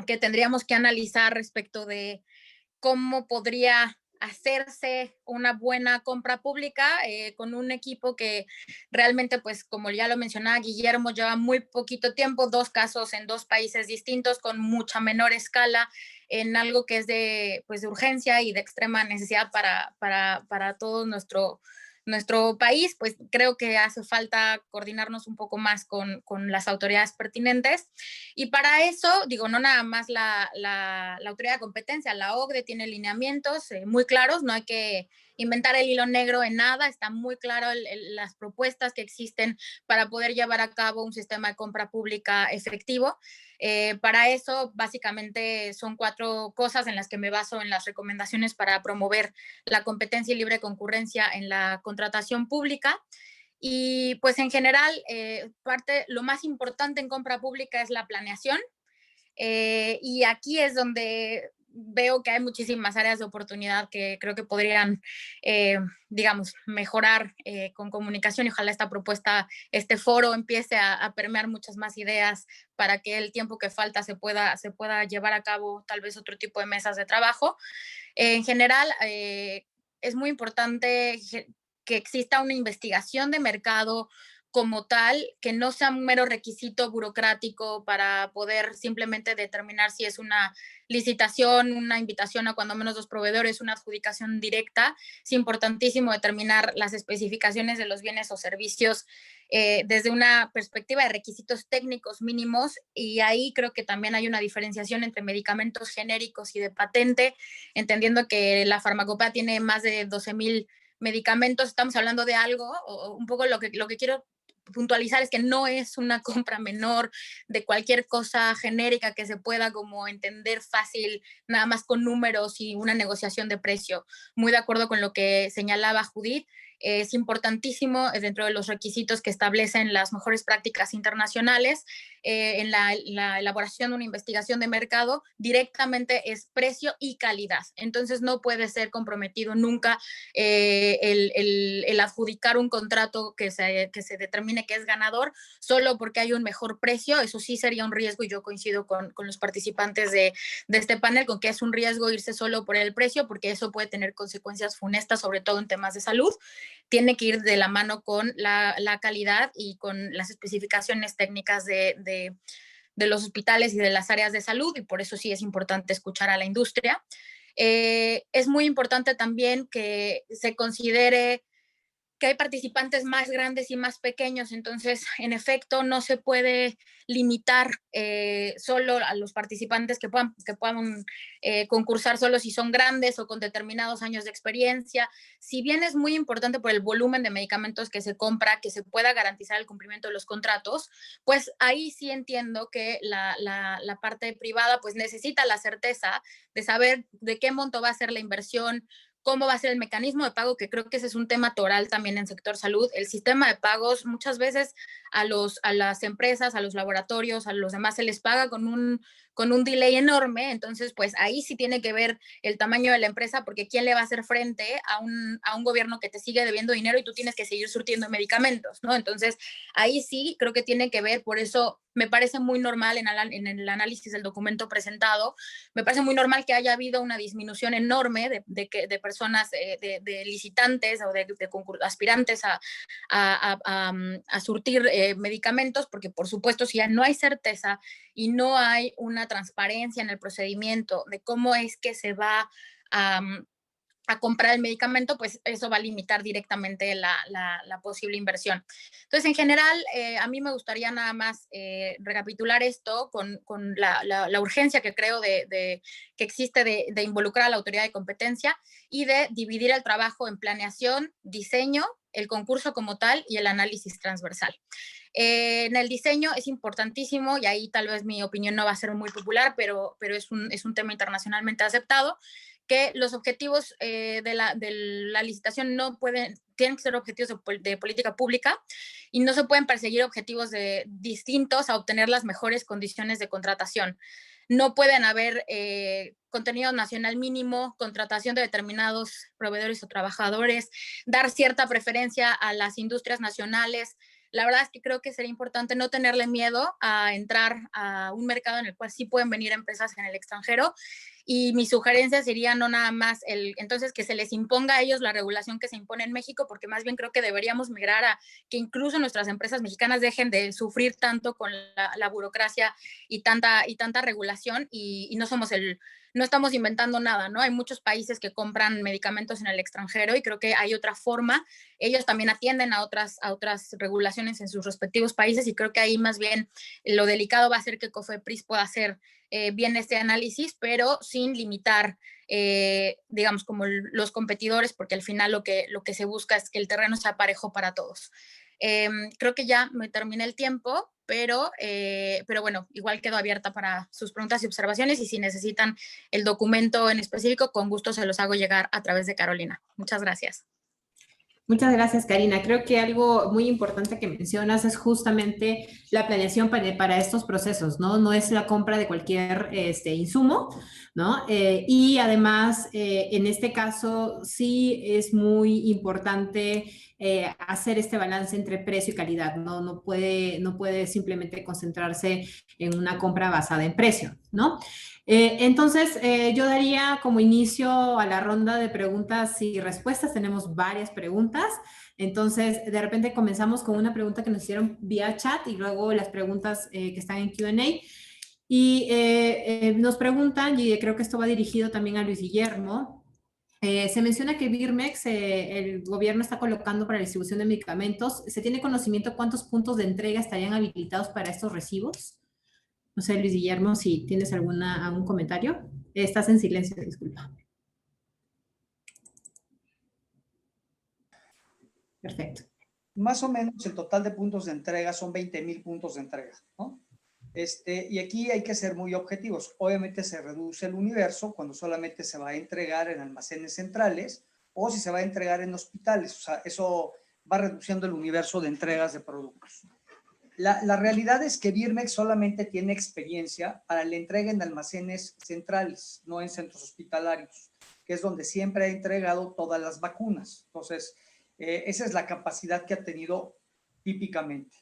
que tendríamos que analizar respecto de cómo podría hacerse una buena compra pública con un equipo que realmente, pues como ya lo mencionaba Guillermo, lleva muy poquito tiempo, 2 casos en 2 países distintos con mucha menor escala, en algo que es de urgencia y de extrema necesidad para todo nuestro país, pues creo que hace falta coordinarnos un poco más con las autoridades pertinentes. Y para eso, digo, no nada más la autoridad de competencia, la OCDE tiene lineamientos muy claros, no hay que inventar el hilo negro en nada, está muy claro las propuestas que existen para poder llevar a cabo un sistema de compra pública efectivo. Para eso, básicamente, son 4 cosas en las que me baso en las recomendaciones para promover la competencia y libre concurrencia en la contratación pública. Y pues en general, lo más importante en compra pública es la planeación. Y aquí es donde veo que hay muchísimas áreas de oportunidad que creo que podrían, digamos, mejorar con comunicación y ojalá esta propuesta, este foro empiece a permear muchas más ideas para que el tiempo que falta se pueda llevar a cabo tal vez otro tipo de mesas de trabajo. En general, es muy importante que exista una investigación de mercado como tal, que no sea un mero requisito burocrático para poder simplemente determinar si es una licitación, una invitación a cuando menos 2 proveedores, una adjudicación directa. Es importantísimo determinar las especificaciones de los bienes o servicios desde una perspectiva de requisitos técnicos mínimos y ahí creo que también hay una diferenciación entre medicamentos genéricos y de patente, entendiendo que la farmacopea tiene más de 12,000 medicamentos, estamos hablando de algo, o un poco lo que quiero puntualizar es que no es una compra menor de cualquier cosa genérica que se pueda como entender fácil, nada más con números y una negociación de precio. Muy de acuerdo con lo que señalaba Judith. Es importantísimo dentro de los requisitos que establecen las mejores prácticas internacionales en la elaboración de una investigación de mercado, directamente es precio y calidad. Entonces no puede ser comprometido nunca el adjudicar un contrato que se determine que es ganador solo porque hay un mejor precio. Eso sí sería un riesgo, y yo coincido con los participantes de este panel con que es un riesgo irse solo por el precio, porque eso puede tener consecuencias funestas, sobre todo en temas de salud. Tiene que ir de la mano con la calidad y con las especificaciones técnicas de los hospitales y de las áreas de salud, y por eso sí es importante escuchar a la industria. Es muy importante también que se considere que hay participantes más grandes y más pequeños, entonces en efecto no se puede limitar solo a los participantes que puedan concursar solo si son grandes o con determinados años de experiencia. Si bien es muy importante por el volumen de medicamentos que se compra, que se pueda garantizar el cumplimiento de los contratos, pues ahí sí entiendo que la parte privada pues necesita la certeza de saber de qué monto va a ser la inversión, cómo va a ser el mecanismo de pago, que creo que ese es un tema toral también en sector salud. El sistema de pagos, muchas veces a las empresas, a los laboratorios, a los demás se les paga con un delay enorme, entonces pues ahí sí tiene que ver el tamaño de la empresa, porque ¿quién le va a hacer frente a un gobierno que te sigue debiendo dinero y tú tienes que seguir surtiendo medicamentos, ¿no? Entonces ahí sí creo que tiene que ver, por eso me parece muy normal en el análisis del documento presentado, me parece muy normal que haya habido una disminución enorme de personas, de licitantes o de aspirantes a surtir medicamentos, porque por supuesto si ya no hay certeza y no hay una transparencia en el procedimiento de cómo es que se va a comprar el medicamento, pues eso va a limitar directamente la posible inversión. Entonces, en general, a mí me gustaría nada más recapitular esto con la urgencia que creo que existe de involucrar a la autoridad de competencia y de dividir el trabajo en planeación, diseño, el concurso como tal y el análisis transversal. En el diseño es importantísimo, y ahí tal vez mi opinión no va a ser muy popular, pero es un tema internacionalmente aceptado, que los objetivos de la licitación tienen que ser objetivos de política pública y no se pueden perseguir objetivos distintos a obtener las mejores condiciones de contratación. No pueden haber contenido nacional mínimo, contratación de determinados proveedores o trabajadores, dar cierta preferencia a las industrias nacionales. La verdad es que creo que sería importante no tenerle miedo a entrar a un mercado en el cual sí pueden venir empresas en el extranjero, y mi sugerencia sería no nada más entonces que se les imponga a ellos la regulación que se impone en México, porque más bien creo que deberíamos migrar a que incluso nuestras empresas mexicanas dejen de sufrir tanto con la burocracia y tanta regulación, y no estamos inventando nada, ¿no? Hay muchos países que compran medicamentos en el extranjero y creo que hay otra forma. Ellos también atienden a otras regulaciones en sus respectivos países, y creo que ahí más bien lo delicado va a ser que COFEPRIS pueda hacer bien este análisis, pero sin limitar, digamos, como los competidores, porque al final lo que se busca es que el terreno sea parejo para todos. Creo que ya me terminé el tiempo, pero bueno, igual quedo abierta para sus preguntas y observaciones, y si necesitan el documento en específico, con gusto se los hago llegar a través de Carolina. Muchas gracias. Muchas gracias, Karina. Creo que algo muy importante que mencionas es justamente la planeación para estos procesos, ¿no? No es la compra de cualquier insumo, ¿no? Y además, en este caso, sí es muy importante hacer este balance entre precio y calidad, ¿no? No puede simplemente concentrarse en una compra basada en precio, ¿no? Entonces, yo daría como inicio a la ronda de preguntas y respuestas. Tenemos varias preguntas. Entonces, de repente comenzamos con una pregunta que nos hicieron vía chat y luego las preguntas que están en Q&A. Y nos preguntan, y creo que esto va dirigido también a Luis Guillermo, se menciona que Birmex, el gobierno está colocando para la distribución de medicamentos. ¿Se tiene conocimiento cuántos puntos de entrega estarían habilitados para estos recibos? No sé, Luis Guillermo, si tienes algún comentario. Estás en silencio, disculpa. Perfecto. Más o menos el total de puntos de entrega son 20,000 puntos de entrega, ¿no? Y aquí hay que ser muy objetivos. Obviamente se reduce el universo cuando solamente se va a entregar en almacenes centrales o si se va a entregar en hospitales. O sea, eso va reduciendo el universo de entregas de productos. La realidad es que Birmex solamente tiene experiencia para la entrega en almacenes centrales, no en centros hospitalarios, que es donde siempre ha entregado todas las vacunas. Entonces, esa es la capacidad que ha tenido típicamente.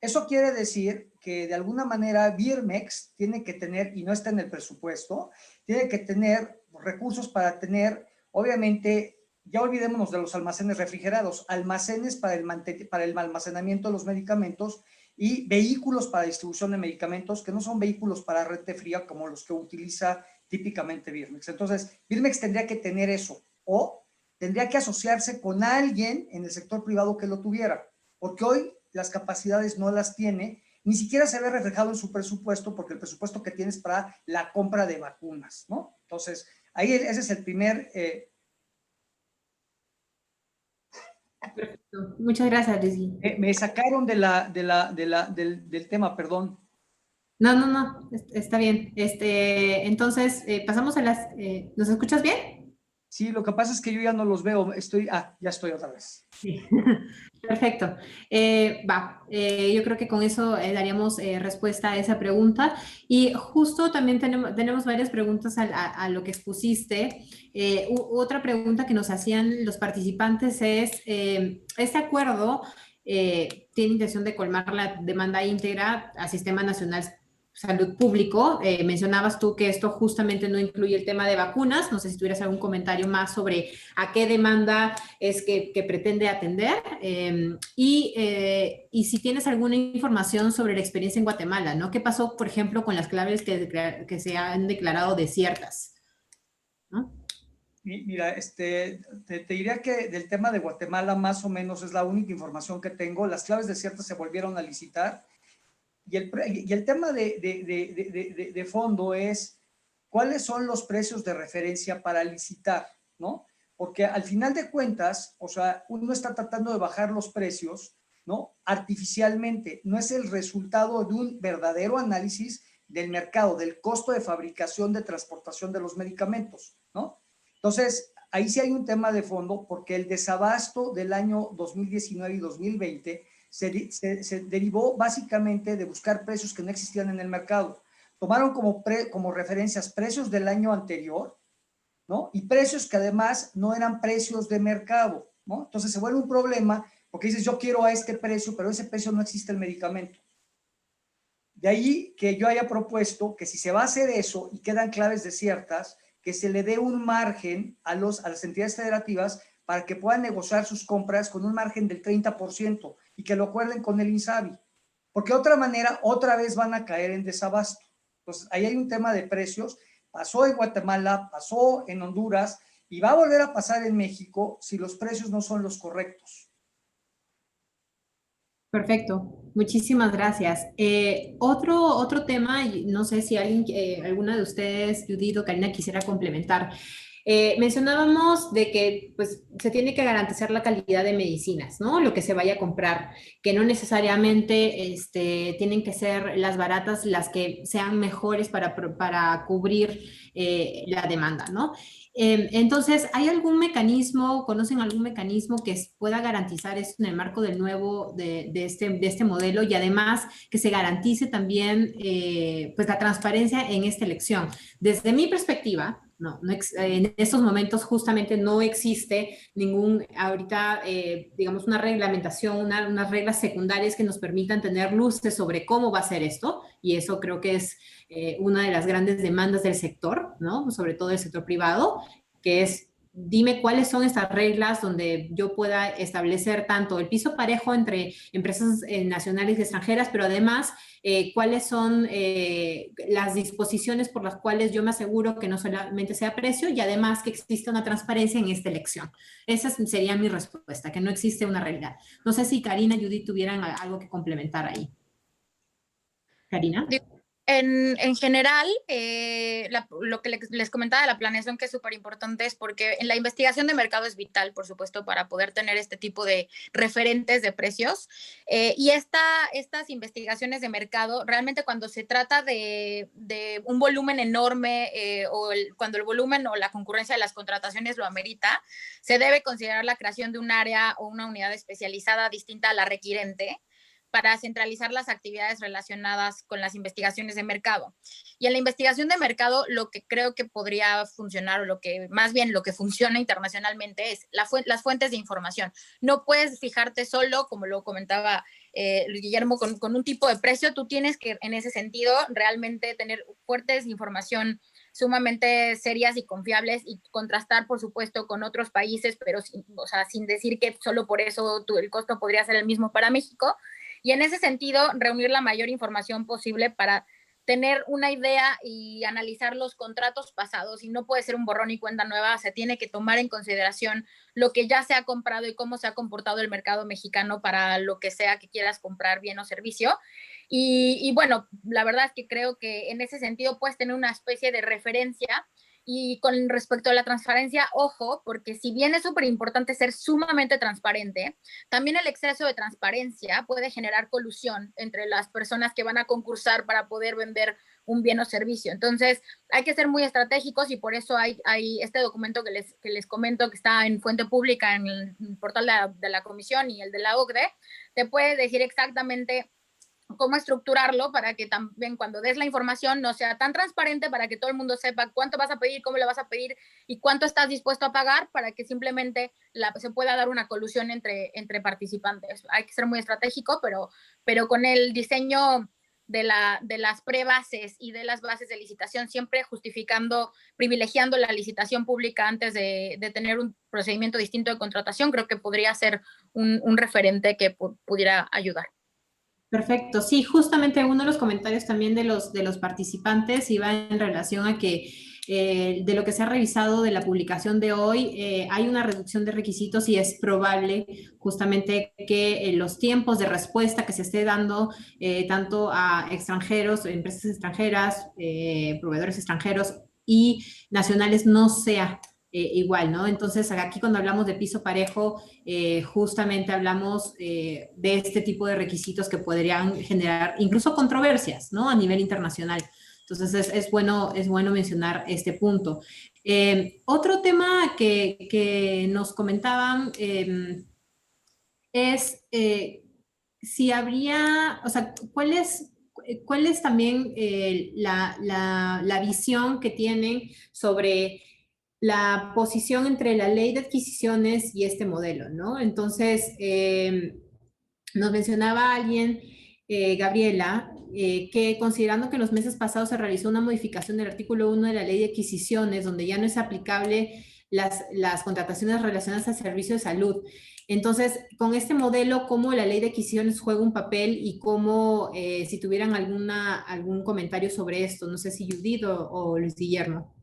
Eso quiere decir que de alguna manera Birmex tiene que tener, y no está en el presupuesto, tiene que tener recursos para tener, obviamente, ya olvidémonos de los almacenes refrigerados, almacenes para el almacenamiento de los medicamentos y vehículos para distribución de medicamentos que no son vehículos para red fría como los que utiliza típicamente Birmex. Entonces, Birmex tendría que tener eso o tendría que asociarse con alguien en el sector privado que lo tuviera, porque hoy las capacidades no las tiene, ni siquiera se ve reflejado en su presupuesto, porque el presupuesto que tiene es para la compra de vacunas, ¿no? Entonces, ahí ese es el primer... Perfecto. Muchas gracias, Leslie. Me sacaron del tema, perdón. No, está bien. Entonces, pasamos a las... ¿nos escuchas bien? Sí, lo que pasa es que yo ya no los veo. Ya estoy otra vez. Sí. Perfecto. Yo creo que con eso daríamos respuesta a esa pregunta. Y justo también tenemos varias preguntas a lo que expusiste. Otra pregunta que nos hacían los participantes es, ¿este acuerdo tiene intención de colmar la demanda íntegra al Sistema Nacional Salud Público? Mencionabas tú que esto justamente no incluye el tema de vacunas. No sé si tuvieras algún comentario más sobre a qué demanda es que pretende atender y si tienes alguna información sobre la experiencia en Guatemala, ¿no? ¿Qué pasó, por ejemplo, con las claves que se han declarado desiertas? ¿No? Mira, te diría que del tema de Guatemala más o menos es la única información que tengo. Las claves desiertas se volvieron a licitar. Y el tema de fondo es cuáles son los precios de referencia para licitar, ¿no? Porque al final de cuentas, o sea, uno está tratando de bajar los precios, ¿no? Artificialmente, no es el resultado de un verdadero análisis del mercado, del costo de fabricación, de transportación de los medicamentos, ¿no? Entonces, ahí sí hay un tema de fondo, porque el desabasto del año 2019 y 2020 se derivó básicamente de buscar precios que no existían en el mercado. Tomaron como referencias precios del año anterior, ¿no? Y precios que además no eran precios de mercado, ¿no? Entonces se vuelve un problema porque dices, yo quiero a este precio, pero ese precio no existe el medicamento. De ahí que yo haya propuesto que si se va a hacer eso y quedan claves desiertas, que se le dé un margen a las entidades federativas para que puedan negociar sus compras con un margen del 30% y que lo acuerden con el INSABI, porque de otra manera otra vez van a caer en desabasto. Entonces, ahí hay un tema de precios, pasó en Guatemala, pasó en Honduras y va a volver a pasar en México si los precios no son los correctos. Perfecto, muchísimas gracias. Otro tema, y no sé si alguna de ustedes, Judith o Karina, quisiera complementar. Mencionábamos de que pues, se tiene que garantizar la calidad de medicinas, ¿no? Lo que se vaya a comprar, que no necesariamente tienen que ser las baratas las que sean mejores para cubrir la demanda, ¿no? Entonces, ¿hay algún mecanismo, conocen algún mecanismo que pueda garantizar esto en el marco del nuevo, de este modelo y además que se garantice también pues la transparencia en esta elección? Desde mi perspectiva, en estos momentos justamente no existe ahorita, digamos, una reglamentación, unas reglas secundarias que nos permitan tener luces sobre cómo va a ser esto, y eso creo que es una de las grandes demandas del sector, ¿no? Sobre todo del sector privado, que es dime cuáles son estas reglas donde yo pueda establecer tanto el piso parejo entre empresas nacionales y extranjeras, pero además cuáles son las disposiciones por las cuales yo me aseguro que no solamente sea precio y además que exista una transparencia en esta elección. Esa sería mi respuesta, que no existe una realidad. No sé si Karina y Judith tuvieran algo que complementar ahí. Karina. En general, lo que les comentaba de la planeación, que es súper importante, es porque en la investigación de mercado es vital, por supuesto, para poder tener este tipo de referentes de precios. Y estas investigaciones de mercado, realmente cuando se trata de un volumen enorme cuando el volumen o la concurrencia de las contrataciones lo amerita, se debe considerar la creación de un área o una unidad especializada distinta a la requirente, para centralizar las actividades relacionadas con las investigaciones de mercado. Y en la investigación de mercado, lo que creo que podría funcionar, o lo que más bien lo que funciona internacionalmente, es las fuentes de información. No puedes fijarte solo, como lo comentaba Guillermo, con un tipo de precio. Tú tienes que, en ese sentido, realmente tener fuentes de información sumamente serias y confiables, y contrastar, por supuesto, con otros países, pero sin decir que solo por eso el costo podría ser el mismo para México. Y en ese sentido, reunir la mayor información posible para tener una idea y analizar los contratos pasados. Y no puede ser un borrón y cuenta nueva, se tiene que tomar en consideración lo que ya se ha comprado y cómo se ha comportado el mercado mexicano para lo que sea que quieras comprar, bien o servicio. Y bueno, la verdad es que creo que en ese sentido puedes tener una especie de referencia. Y con respecto a la transparencia, ojo, porque si bien es súper importante ser sumamente transparente, también el exceso de transparencia puede generar colusión entre las personas que van a concursar para poder vender un bien o servicio. Entonces, hay que ser muy estratégicos, y por eso hay este documento que les comento, que está en fuente pública en el portal de la Comisión y el de la OCDE. Te puede decir exactamente cómo estructurarlo para que también cuando des la información no sea tan transparente, para que todo el mundo sepa cuánto vas a pedir, cómo lo vas a pedir y cuánto estás dispuesto a pagar, para que simplemente se pueda dar una colusión entre participantes. Hay que ser muy estratégico, pero con el diseño de las prebases y de las bases de licitación, siempre privilegiando la licitación pública antes de tener un procedimiento distinto de contratación, creo que podría ser un referente que pudiera ayudar. Perfecto, sí, justamente uno de los comentarios también de los participantes iba en relación a que de lo que se ha revisado de la publicación de hoy, hay una reducción de requisitos, y es probable justamente que los tiempos de respuesta que se esté dando tanto a extranjeros, empresas extranjeras, proveedores extranjeros y nacionales no sea igual, ¿no? Entonces, aquí cuando hablamos de piso parejo, justamente hablamos de este tipo de requisitos que podrían generar incluso controversias, ¿no? A nivel internacional. Entonces, es bueno mencionar este punto. Otro tema que nos comentaban es si habría, o sea, ¿cuál es también la visión que tienen sobre la posición entre la ley de adquisiciones y este modelo, ¿no? Entonces, nos mencionaba alguien, Gabriela, que considerando que en los meses pasados se realizó una modificación del artículo 1 de la ley de adquisiciones, donde ya no es aplicable las contrataciones relacionadas al servicio de salud. Entonces, con este modelo, ¿cómo la ley de adquisiciones juega un papel, y cómo, si tuvieran algún comentario sobre esto? No sé si Judith o Luis Guillermo.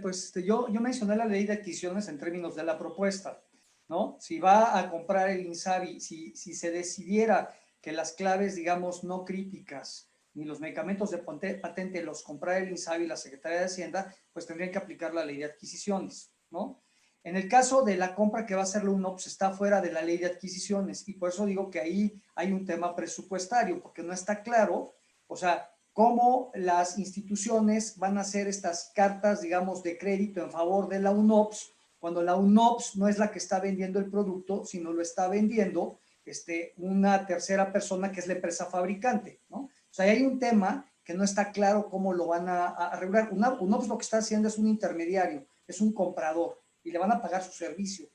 Pues yo mencioné la ley de adquisiciones en términos de la propuesta, ¿no? Si va a comprar el INSABI, si se decidiera que las claves, digamos, no críticas, ni los medicamentos de patente los comprara el INSABI y la Secretaría de Hacienda, pues tendrían que aplicar la ley de adquisiciones, ¿no? En el caso de la compra que va a hacer la UNOPS, está fuera de la ley de adquisiciones, y por eso digo que ahí hay un tema presupuestario, porque no está claro, o sea, cómo las instituciones van a hacer estas cartas, digamos, de crédito en favor de la UNOPS, cuando la UNOPS no es la que está vendiendo el producto, sino lo está vendiendo una tercera persona, que es la empresa fabricante, ¿no? O sea, hay un tema que no está claro cómo lo van a regular. UNOPS lo que está haciendo es un intermediario, es un comprador, y le van a pagar su servicio,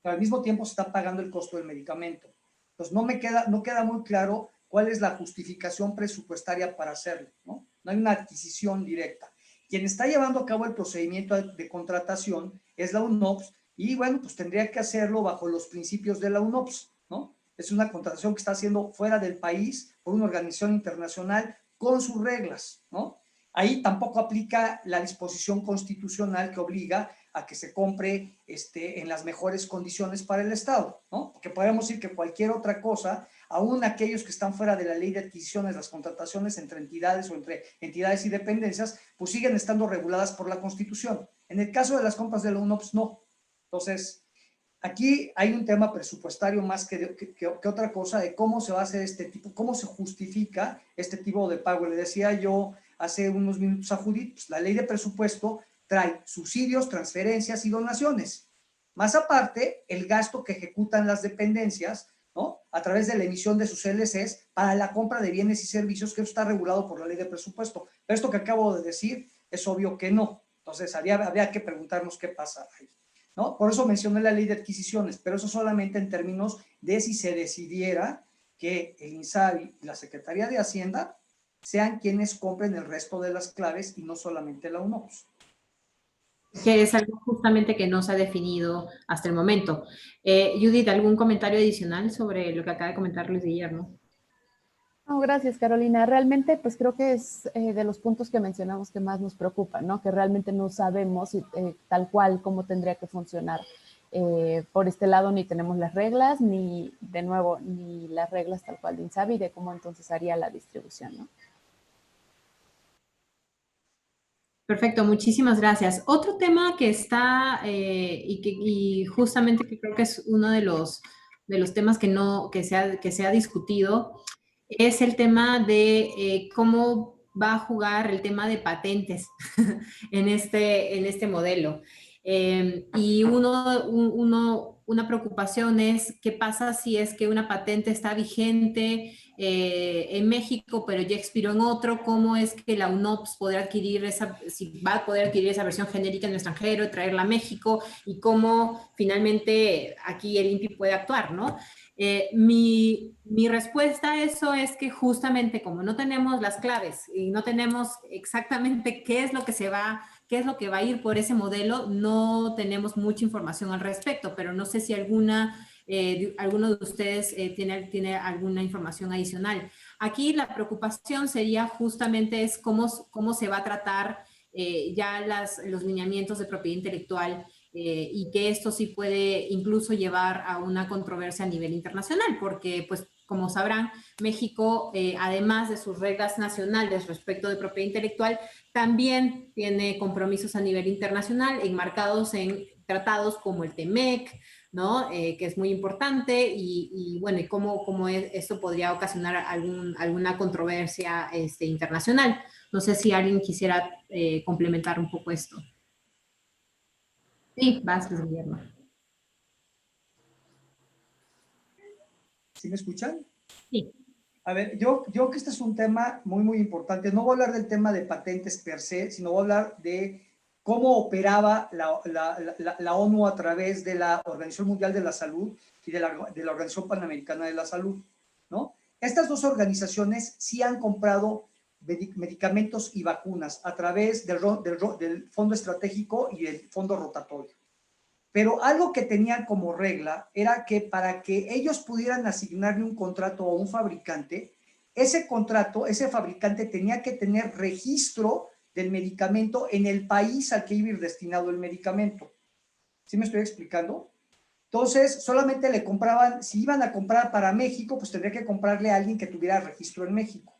pero al mismo tiempo se está pagando el costo del medicamento. Entonces, no queda muy claro cuál es la justificación presupuestaria para hacerlo, ¿no? No hay una adquisición directa. Quien está llevando a cabo el procedimiento de contratación es la UNOPS, y bueno, pues tendría que hacerlo bajo los principios de la UNOPS, ¿no? Es una contratación que está haciendo fuera del país por una organización internacional con sus reglas, ¿no? Ahí tampoco aplica la disposición constitucional que obliga a que se compre en las mejores condiciones para el Estado, ¿no? Porque podemos decir que cualquier otra cosa, aún aquellos que están fuera de la ley de adquisiciones, las contrataciones entre entidades o entre entidades y dependencias, pues siguen estando reguladas por la Constitución. En el caso de las compras de la UNOPS, no. Entonces, aquí hay un tema presupuestario más que otra cosa de cómo se va a hacer este tipo, cómo se justifica este tipo de pago. Le decía yo hace unos minutos a Judith, pues la ley de presupuesto trae subsidios, transferencias y donaciones. Más aparte, el gasto que ejecutan las dependencias, ¿no? A través de la emisión de sus LCs para la compra de bienes y servicios, que eso está regulado por la ley de presupuesto. Pero esto que acabo de decir es obvio que no. Entonces, habría que preguntarnos qué pasa ahí, ¿no? Por eso mencioné la ley de adquisiciones, pero eso solamente en términos de si se decidiera que el INSABI y la Secretaría de Hacienda sean quienes compren el resto de las claves y no solamente la UNOPS. Que es algo justamente que no se ha definido hasta el momento. Judith, ¿algún comentario adicional sobre lo que acaba de comentar Luis Guillermo? No, gracias, Carolina. Realmente, pues creo que es de los puntos que mencionamos que más nos preocupa, ¿no? Que realmente no sabemos tal cual cómo tendría que funcionar. Por este lado ni tenemos las reglas, ni las reglas tal cual de INSABI de cómo entonces haría la distribución, ¿no? Perfecto, muchísimas gracias. Otro tema que está y justamente que creo que es uno de los temas que se ha discutido es el tema de cómo va a jugar el tema de patentes en este modelo. Y una preocupación es qué pasa si es que una patente está vigente en México, pero ya expiró en otro, cómo es que la UNOPS podrá adquirir si va a poder adquirir esa versión genérica en el extranjero, traerla a México, y cómo finalmente aquí el INPI puede actuar, ¿no? Mi respuesta a eso es que justamente como no tenemos las claves y no tenemos exactamente qué es lo que va a ir por ese modelo, no tenemos mucha información al respecto, pero no sé si alguno de ustedes tiene alguna información adicional. Aquí la preocupación sería justamente es cómo se va a tratar ya los lineamientos de propiedad intelectual y que esto sí puede incluso llevar a una controversia a nivel internacional, porque pues como sabrán, México, además de sus reglas nacionales respecto de propiedad intelectual, también tiene compromisos a nivel internacional enmarcados en tratados como el TEMEC, ¿no? Que es muy importante y bueno, y cómo esto podría ocasionar alguna controversia internacional. No sé si alguien quisiera complementar un poco esto. Sí, vas, Luis Guillermo. ¿Sí me escuchan? Sí. A ver, yo que este es un tema muy, muy importante. No voy a hablar del tema de patentes per se, sino voy a hablar de cómo operaba la ONU a través de la Organización Mundial de la Salud y de la Organización Panamericana de la Salud, ¿no? Estas dos organizaciones sí han comprado medicamentos y vacunas a través del Fondo Estratégico y del Fondo Rotatorio. Pero algo que tenían como regla era que para que ellos pudieran asignarle un contrato a un fabricante, ese fabricante tenía que tener registro del medicamento en el país al que iba a ir destinado el medicamento. ¿Sí me estoy explicando? Entonces, solamente le compraban, si iban a comprar para México, pues tendría que comprarle a alguien que tuviera registro en México.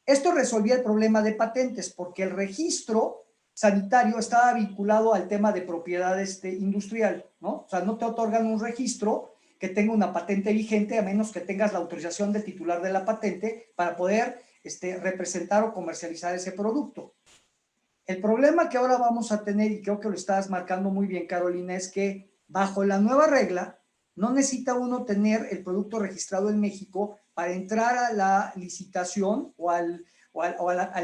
Esto resolvía el problema de patentes, porque el registro sanitario estaba vinculado al tema de propiedad industrial, ¿no? O sea, no te otorgan un registro que tenga una patente vigente a menos que tengas la autorización del titular de la patente para poder representar o comercializar ese producto. El problema que ahora vamos a tener, y creo que lo estás marcando muy bien, Carolina, es que bajo la nueva regla no necesita uno tener el producto registrado en México para entrar a la licitación o al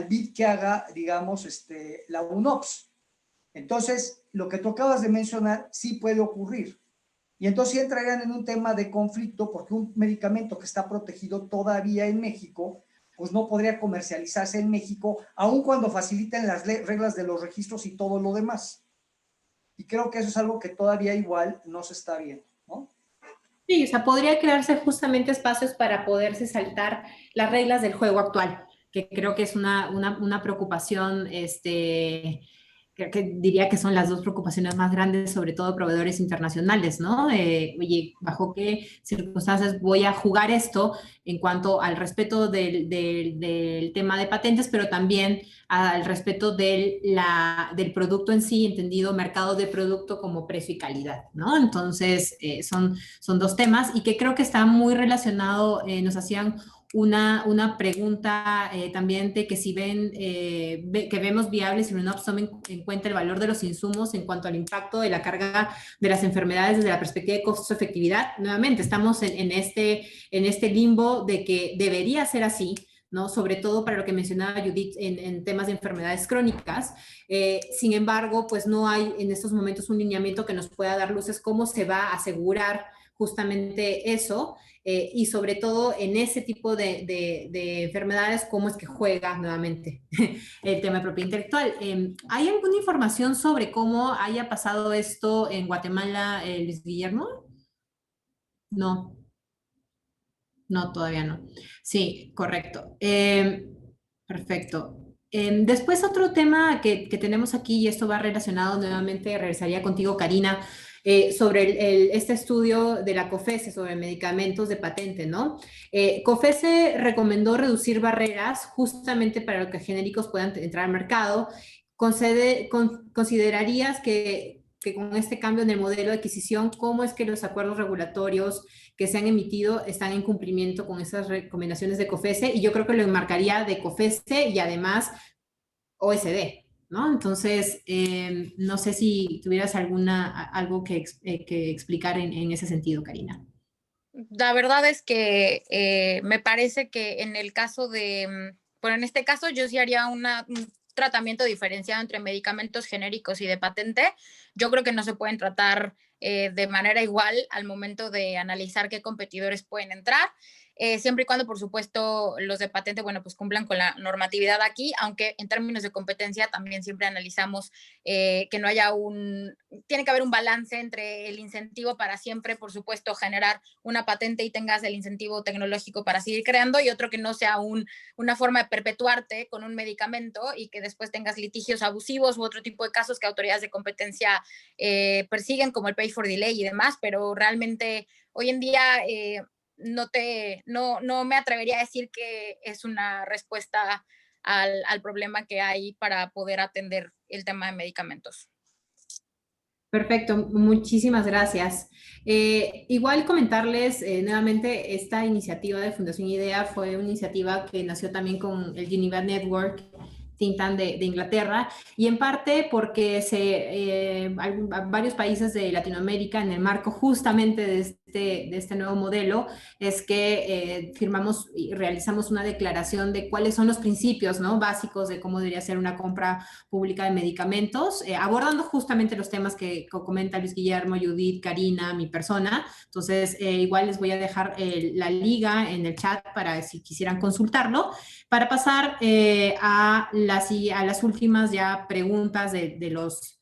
bid que haga, digamos, la UNOPS. Entonces, lo que tú acabas de mencionar sí puede ocurrir. Y entonces sí entrarían en un tema de conflicto porque un medicamento que está protegido todavía en México, pues no podría comercializarse en México, aun cuando faciliten las reglas de los registros y todo lo demás. Y creo que eso es algo que todavía igual no se está viendo, ¿no? Sí, o sea, podría crearse justamente espacios para poderse saltar las reglas del juego actual, que creo que es una preocupación que diría que son las dos preocupaciones más grandes, sobre todo proveedores internacionales, ¿no? Oye, ¿bajo qué circunstancias voy a jugar esto en cuanto al respeto del tema de patentes, pero también al respeto del producto en sí, entendido mercado de producto como precio y calidad, ¿no? Entonces, son dos temas y que creo que está muy relacionado, nos hacían una pregunta también de que si que vemos viable si UNOPS toma en cuenta el valor de los insumos en cuanto al impacto de la carga de las enfermedades desde la perspectiva de costo-efectividad. Nuevamente, estamos en este limbo de que debería ser así, ¿no? Sobre todo para lo que mencionaba Judith en temas de enfermedades crónicas. Sin embargo, pues no hay en estos momentos un lineamiento que nos pueda dar luces cómo se va a asegurar justamente eso. Y sobre todo en ese tipo de enfermedades, cómo es que juega nuevamente el tema de propiedad intelectual. ¿Hay alguna información sobre cómo haya pasado esto en Guatemala, Luis Guillermo? No, no, todavía no. Sí, correcto. Perfecto. Después otro tema que tenemos aquí, y esto va relacionado nuevamente, regresaría contigo, Karina, sobre este estudio de la COFESE sobre medicamentos de patente, ¿no? COFESE recomendó reducir barreras justamente para que genéricos puedan entrar al mercado. ¿Considerarías que con este cambio en el modelo de adquisición, cómo es que los acuerdos regulatorios que se han emitido están en cumplimiento con esas recomendaciones de COFESE? Y yo creo que lo enmarcaría de COFESE y además OSD, ¿no? Entonces, no sé si tuvieras algo que explicar en ese sentido, Karina. La verdad es que me parece que en el caso bueno, en este caso yo sí haría un tratamiento diferenciado entre medicamentos genéricos y de patente. Yo creo que no se pueden tratar de manera igual al momento de analizar qué competidores pueden entrar. Siempre y cuando, por supuesto, los de patente, bueno, pues cumplan con la normatividad aquí, aunque en términos de competencia también siempre analizamos que no haya tiene que haber un balance entre el incentivo para siempre, por supuesto, generar una patente y tengas el incentivo tecnológico para seguir creando, y otro que no sea una forma de perpetuarte con un medicamento y que después tengas litigios abusivos u otro tipo de casos que autoridades de competencia persiguen, como el pay for delay y demás, pero realmente hoy en día no me atrevería a decir que es una respuesta al problema que hay para poder atender el tema de medicamentos. Perfecto, muchísimas gracias. Igual comentarles nuevamente, esta iniciativa de Fundación IDEA fue una iniciativa que nació también con el Geneva Network, think tank de Inglaterra, y en parte porque varios países de Latinoamérica, en el marco justamente de este nuevo modelo, es que firmamos y realizamos una declaración de cuáles son los principios, ¿no?, básicos de cómo debería ser una compra pública de medicamentos, abordando justamente los temas que comenta Luis Guillermo, Judith, Karina, mi persona. Entonces, igual les voy a dejar la liga en el chat para si quisieran consultarlo, para pasar a las últimas ya preguntas de los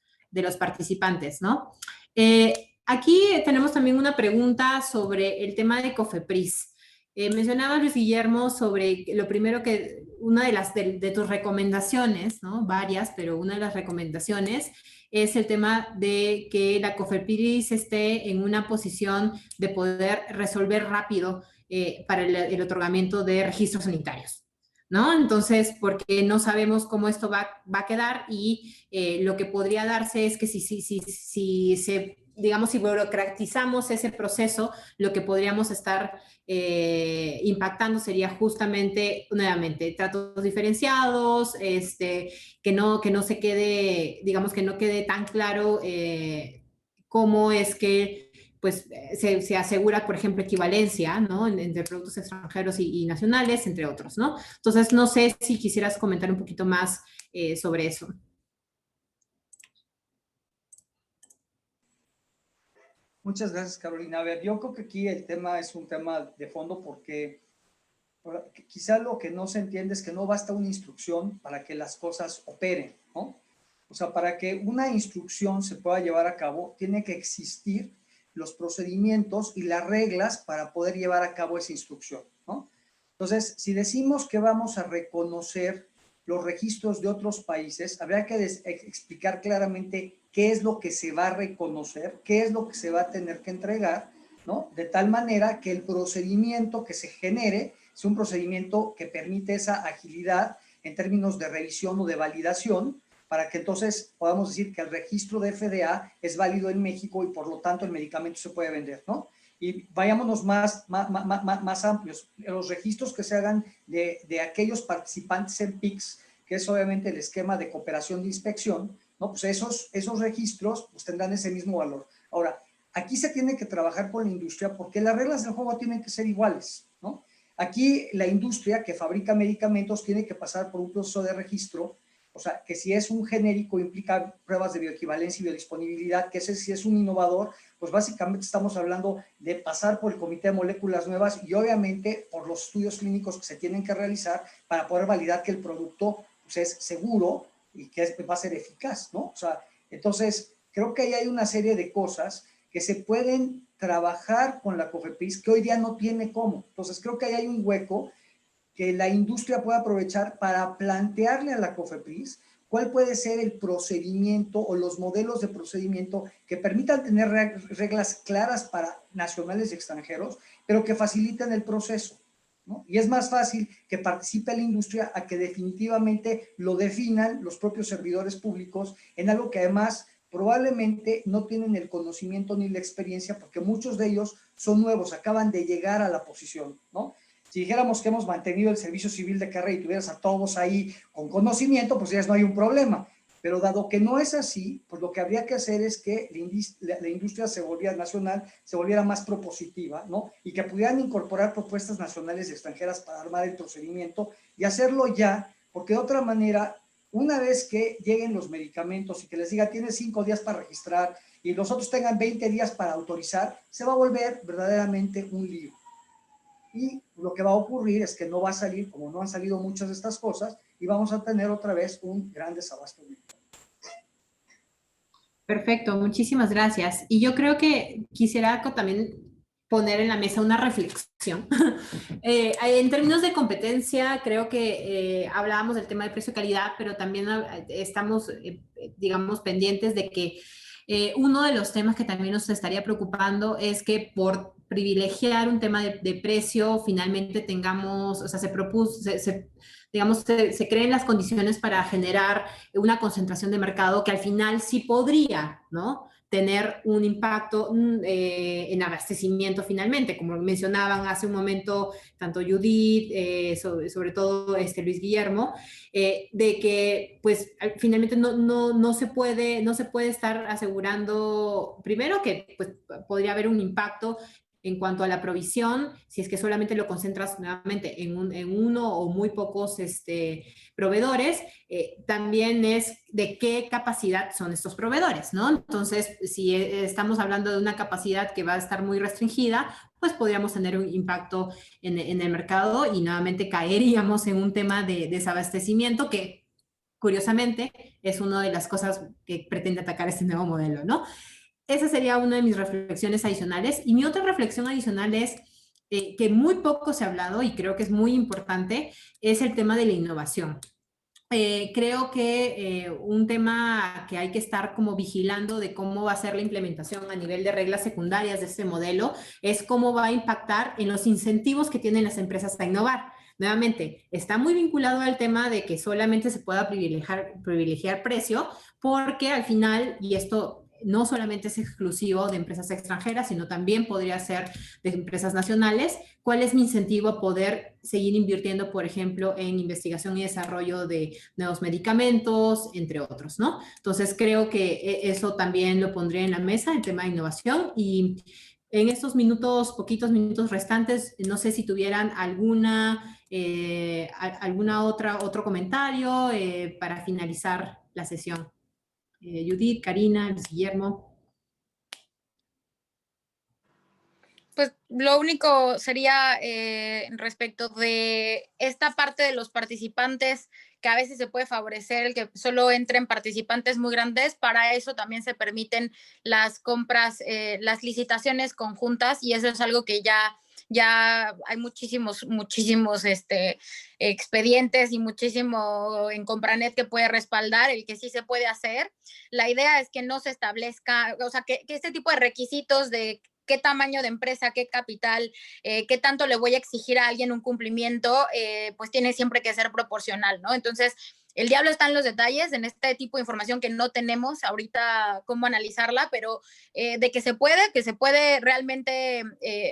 participantes, ¿no? Aquí tenemos también una pregunta sobre el tema de COFEPRIS. Mencionaba Luis Guillermo sobre lo primero que, una de tus recomendaciones, ¿no? Varias, pero una de las recomendaciones es el tema de que la COFEPRIS esté en una posición de poder resolver rápido para el otorgamiento de registros sanitarios, ¿no? Entonces, porque no sabemos cómo esto va a quedar, y lo que podría darse es que si digamos, si burocratizamos ese proceso, lo que podríamos estar impactando sería justamente, nuevamente, tratos diferenciados, que no se quede, digamos, que no quede tan claro cómo es que pues se asegura, por ejemplo, equivalencia, ¿no?, entre productos extranjeros y nacionales, entre otros, ¿no? Entonces, no sé si quisieras comentar un poquito más sobre eso. Muchas gracias, Carolina. A ver, yo creo que aquí el tema es un tema de fondo porque quizá lo que no se entiende es que no basta una instrucción para que las cosas operen, ¿no? O sea, para que una instrucción se pueda llevar a cabo, tiene que existir los procedimientos y las reglas para poder llevar a cabo esa instrucción, ¿no? Entonces, si decimos que vamos a reconocer los registros de otros países, habría que explicar claramente qué es lo que se va a reconocer, qué es lo que se va a tener que entregar, ¿no? De tal manera que el procedimiento que se genere sea un procedimiento que permite esa agilidad en términos de revisión o de validación, para que entonces podamos decir que el registro de FDA es válido en México y por lo tanto el medicamento se puede vender, ¿no? Y vayámonos más amplios. Los registros que se hagan de aquellos participantes en PICS, que es obviamente el esquema de cooperación de inspección, ¿no? Pues esos registros pues tendrán ese mismo valor. Ahora, aquí se tiene que trabajar con la industria porque las reglas del juego tienen que ser iguales, ¿no? Aquí la industria que fabrica medicamentos tiene que pasar por un proceso de registro, o sea, que si es un genérico implica pruebas de bioequivalencia y biodisponibilidad, que ese si es un innovador, pues básicamente estamos hablando de pasar por el Comité de Moléculas Nuevas y obviamente por los estudios clínicos que se tienen que realizar para poder validar que el producto pues, es seguro y que va a ser eficaz, ¿no? O sea, entonces creo que ahí hay una serie de cosas que se pueden trabajar con la COFEPRIS que hoy día no tiene cómo. Entonces creo que ahí hay un hueco que la industria puede aprovechar para plantearle a la COFEPRIS cuál puede ser el procedimiento o los modelos de procedimiento que permitan tener reglas claras para nacionales y extranjeros, pero que faciliten el proceso, ¿no? Y es más fácil que participe la industria a que definitivamente lo definan los propios servidores públicos en algo que además probablemente no tienen el conocimiento ni la experiencia porque muchos de ellos son nuevos, acaban de llegar a la posición, ¿no? Si dijéramos que hemos mantenido el servicio civil de carrera y tuvieras a todos ahí con conocimiento, pues ya no hay un problema. Pero dado que no es así, pues lo que habría que hacer es que la industria se volviera nacional, se volviera más propositiva, ¿no? Y que pudieran incorporar propuestas nacionales y extranjeras para armar el procedimiento y hacerlo ya, porque de otra manera, una vez que lleguen los medicamentos y que les diga, tienes 5 días para registrar y los otros tengan 20 días para autorizar, se va a volver verdaderamente un lío. Y lo que va a ocurrir es que no va a salir, como no han salido muchas de estas cosas, y vamos a tener otra vez un gran desabasto. Perfecto, muchísimas gracias. Y yo creo que quisiera también poner en la mesa una reflexión. En términos de competencia, creo que hablábamos del tema de precio-calidad, pero también estamos, digamos, pendientes de que uno de los temas que también nos estaría preocupando es que por privilegiar un tema de precio, finalmente tengamos, o sea, digamos, se creen las condiciones para generar una concentración de mercado que al final sí podría, ¿no?, tener un impacto en abastecimiento finalmente, como mencionaban hace un momento tanto Judith, sobre todo Luis Guillermo, de que pues finalmente no se puede estar asegurando, primero que pues, podría haber un impacto en cuanto a la provisión, si es que solamente lo concentras nuevamente en uno o muy pocos proveedores, también es de qué capacidad son estos proveedores, ¿no? Entonces, si estamos hablando de una capacidad que va a estar muy restringida, pues podríamos tener un impacto en el mercado y nuevamente caeríamos en un tema de desabastecimiento que, curiosamente, es una de las cosas que pretende atacar este nuevo modelo, ¿no? Esa sería una de mis reflexiones adicionales. Y mi otra reflexión adicional es que muy poco se ha hablado y creo que es muy importante, es el tema de la innovación. Creo que un tema que hay que estar como vigilando de cómo va a ser la implementación a nivel de reglas secundarias de este modelo es cómo va a impactar en los incentivos que tienen las empresas a innovar. Nuevamente, está muy vinculado al tema de que solamente se pueda privilegiar precio, porque al final, y esto no solamente es exclusivo de empresas extranjeras, sino también podría ser de empresas nacionales, ¿cuál es mi incentivo a poder seguir invirtiendo, por ejemplo, en investigación y desarrollo de nuevos medicamentos, entre otros, ¿no? Entonces, creo que eso también lo pondría en la mesa, el tema de innovación. Y en estos poquitos minutos restantes, no sé si tuvieran otro comentario para finalizar la sesión. Judith, Karina, Luis Guillermo. Pues lo único sería respecto de esta parte de los participantes, que a veces se puede favorecer el que solo entren participantes muy grandes. Para eso también se permiten las compras, las licitaciones conjuntas, y eso es algo que ya ya hay muchísimos expedientes y muchísimo en Compranet que puede respaldar el que sí se puede hacer. La idea es que no se establezca, o sea, que este tipo de requisitos de qué tamaño de empresa, qué capital, qué tanto le voy a exigir a alguien un cumplimiento, pues tiene siempre que ser proporcional, ¿no? Entonces, el diablo está en los detalles, en este tipo de información que no tenemos ahorita cómo analizarla, pero de que se puede realmente,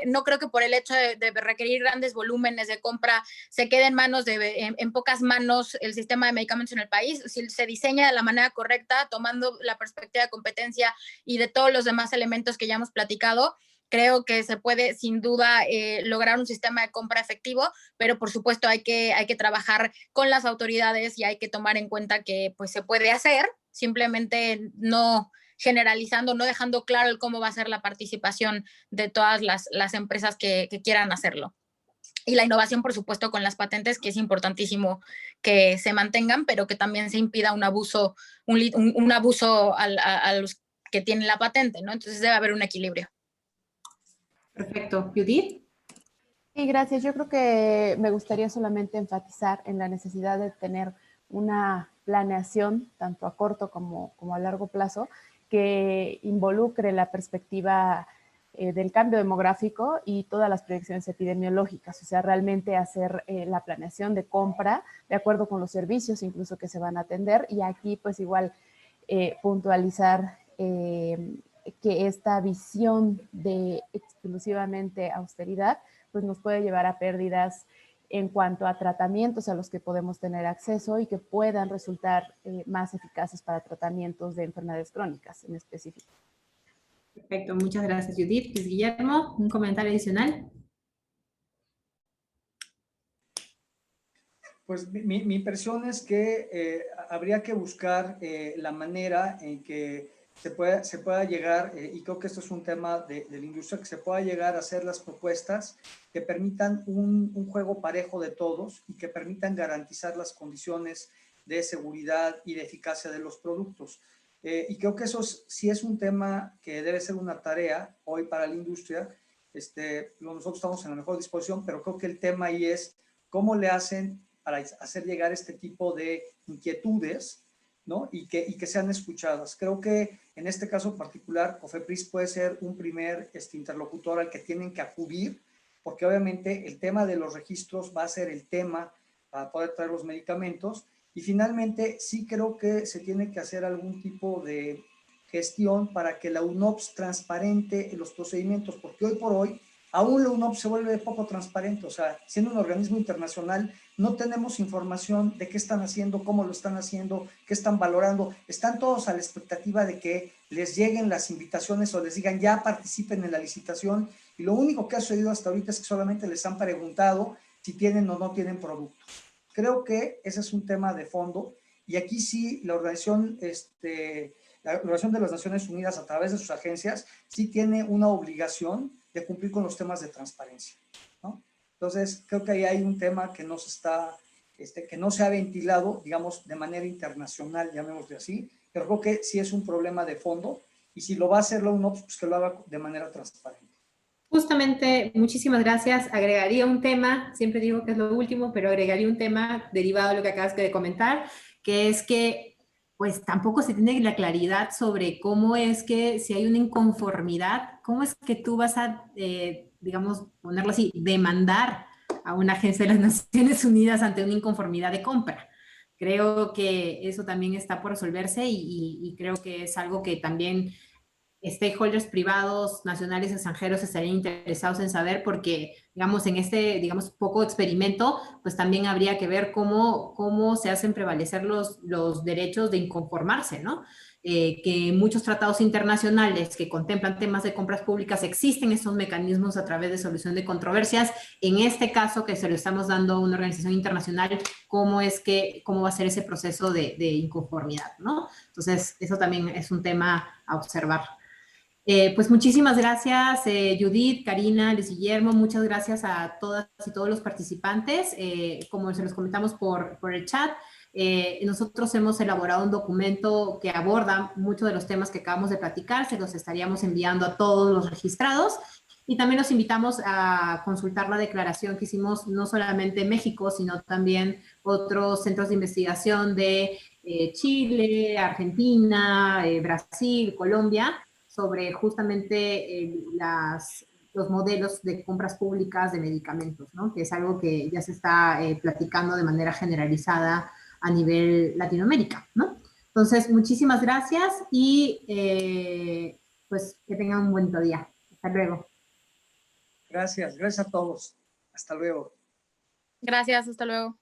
no creo que por el hecho de requerir grandes volúmenes de compra se quede en pocas manos el sistema de medicamentos en el país. Si se diseña de la manera correcta, tomando la perspectiva de competencia y de todos los demás elementos que ya hemos platicado, creo que se puede sin duda lograr un sistema de compra efectivo, pero por supuesto hay que trabajar con las autoridades y hay que tomar en cuenta que pues se puede hacer, simplemente no generalizando, no dejando claro el cómo va a ser la participación de todas las empresas que quieran hacerlo. Y la innovación, por supuesto, con las patentes, que es importantísimo que se mantengan, pero que también se impida un abuso a los que tienen la patente, ¿no? Entonces debe haber un equilibrio. Perfecto. Judith. Sí, gracias. Yo creo que me gustaría solamente enfatizar en la necesidad de tener una planeación, tanto a corto como a largo plazo, que involucre la perspectiva del cambio demográfico y todas las proyecciones epidemiológicas, o sea, realmente hacer la planeación de compra de acuerdo con los servicios incluso que se van a atender, y aquí pues igual puntualizar que esta visión de exclusivamente austeridad pues nos puede llevar a pérdidas en cuanto a tratamientos a los que podemos tener acceso y que puedan resultar más eficaces para tratamientos de enfermedades crónicas en específico. Perfecto, muchas gracias, Judith. Pues, Guillermo, ¿un comentario adicional? Pues mi impresión es que habría que buscar la manera en que se pueda llegar, y creo que esto es un tema de la industria, que se pueda llegar a hacer las propuestas que permitan un juego parejo de todos y que permitan garantizar las condiciones de seguridad y de eficacia de los productos. Y creo que eso sí es un tema que debe ser una tarea hoy para la industria. Nosotros estamos en la mejor disposición, pero creo que el tema ahí es cómo le hacen para hacer llegar este tipo de inquietudes, ¿no? Y que sean escuchadas. Creo que en este caso particular, COFEPRIS puede ser un primer interlocutor al que tienen que acudir, porque obviamente el tema de los registros va a ser el tema para poder traer los medicamentos. Y finalmente, sí creo que se tiene que hacer algún tipo de gestión para que la UNOPS transparente los procedimientos, porque hoy por hoy aún la UNOPS se vuelve poco transparente. O sea, siendo un organismo internacional, no tenemos información de qué están haciendo, cómo lo están haciendo, qué están valorando. Están todos a la expectativa de que les lleguen las invitaciones o les digan ya participen en la licitación, y lo único que ha sucedido hasta ahorita es que solamente les han preguntado si tienen o no tienen productos. Creo que ese es un tema de fondo, y aquí sí la Organización de las Naciones Unidas, a través de sus agencias, sí tiene una obligación de cumplir con los temas de transparencia, ¿no? Entonces, creo que ahí hay un tema que no se ha ventilado, digamos, de manera internacional, llamémosle así, pero creo que sí es un problema de fondo, y si lo va a hacer la UNOPS, pues que lo haga de manera transparente. Justamente, muchísimas gracias. Agregaría un tema, siempre digo que es lo último, pero agregaría un tema derivado de lo que acabas de comentar, que es que pues tampoco se tiene la claridad sobre cómo es que si hay una inconformidad, cómo es que tú vas a, digamos, ponerlo así, demandar a una agencia de las Naciones Unidas ante una inconformidad de compra. Creo que eso también está por resolverse, y creo que es algo que también stakeholders privados, nacionales y extranjeros estarían interesados en saber, porque, digamos, en este, digamos, poco experimento, pues también habría que ver cómo se hacen prevalecer los derechos de inconformarse, ¿no? Que muchos tratados internacionales que contemplan temas de compras públicas existen estos mecanismos a través de solución de controversias. En este caso, que se lo estamos dando a una organización internacional, cómo va a ser ese proceso de inconformidad, ¿no? Entonces, eso también es un tema a observar. Pues muchísimas gracias, Judith, Karina, Luis Guillermo, muchas gracias a todas y todos los participantes. Como se los comentamos por el chat, nosotros hemos elaborado un documento que aborda muchos de los temas que acabamos de platicar, se los estaríamos enviando a todos los registrados, Y también los invitamos a consultar la declaración que hicimos no solamente en México, sino también otros centros de investigación de Chile, Argentina, Brasil, Colombia, sobre justamente los modelos de compras públicas de medicamentos, ¿no? Que es algo que ya se está platicando de manera generalizada a nivel Latinoamérica, ¿no? Entonces, muchísimas gracias y pues que tengan un buen día. Hasta luego. Gracias, gracias a todos. Hasta luego. Gracias, hasta luego.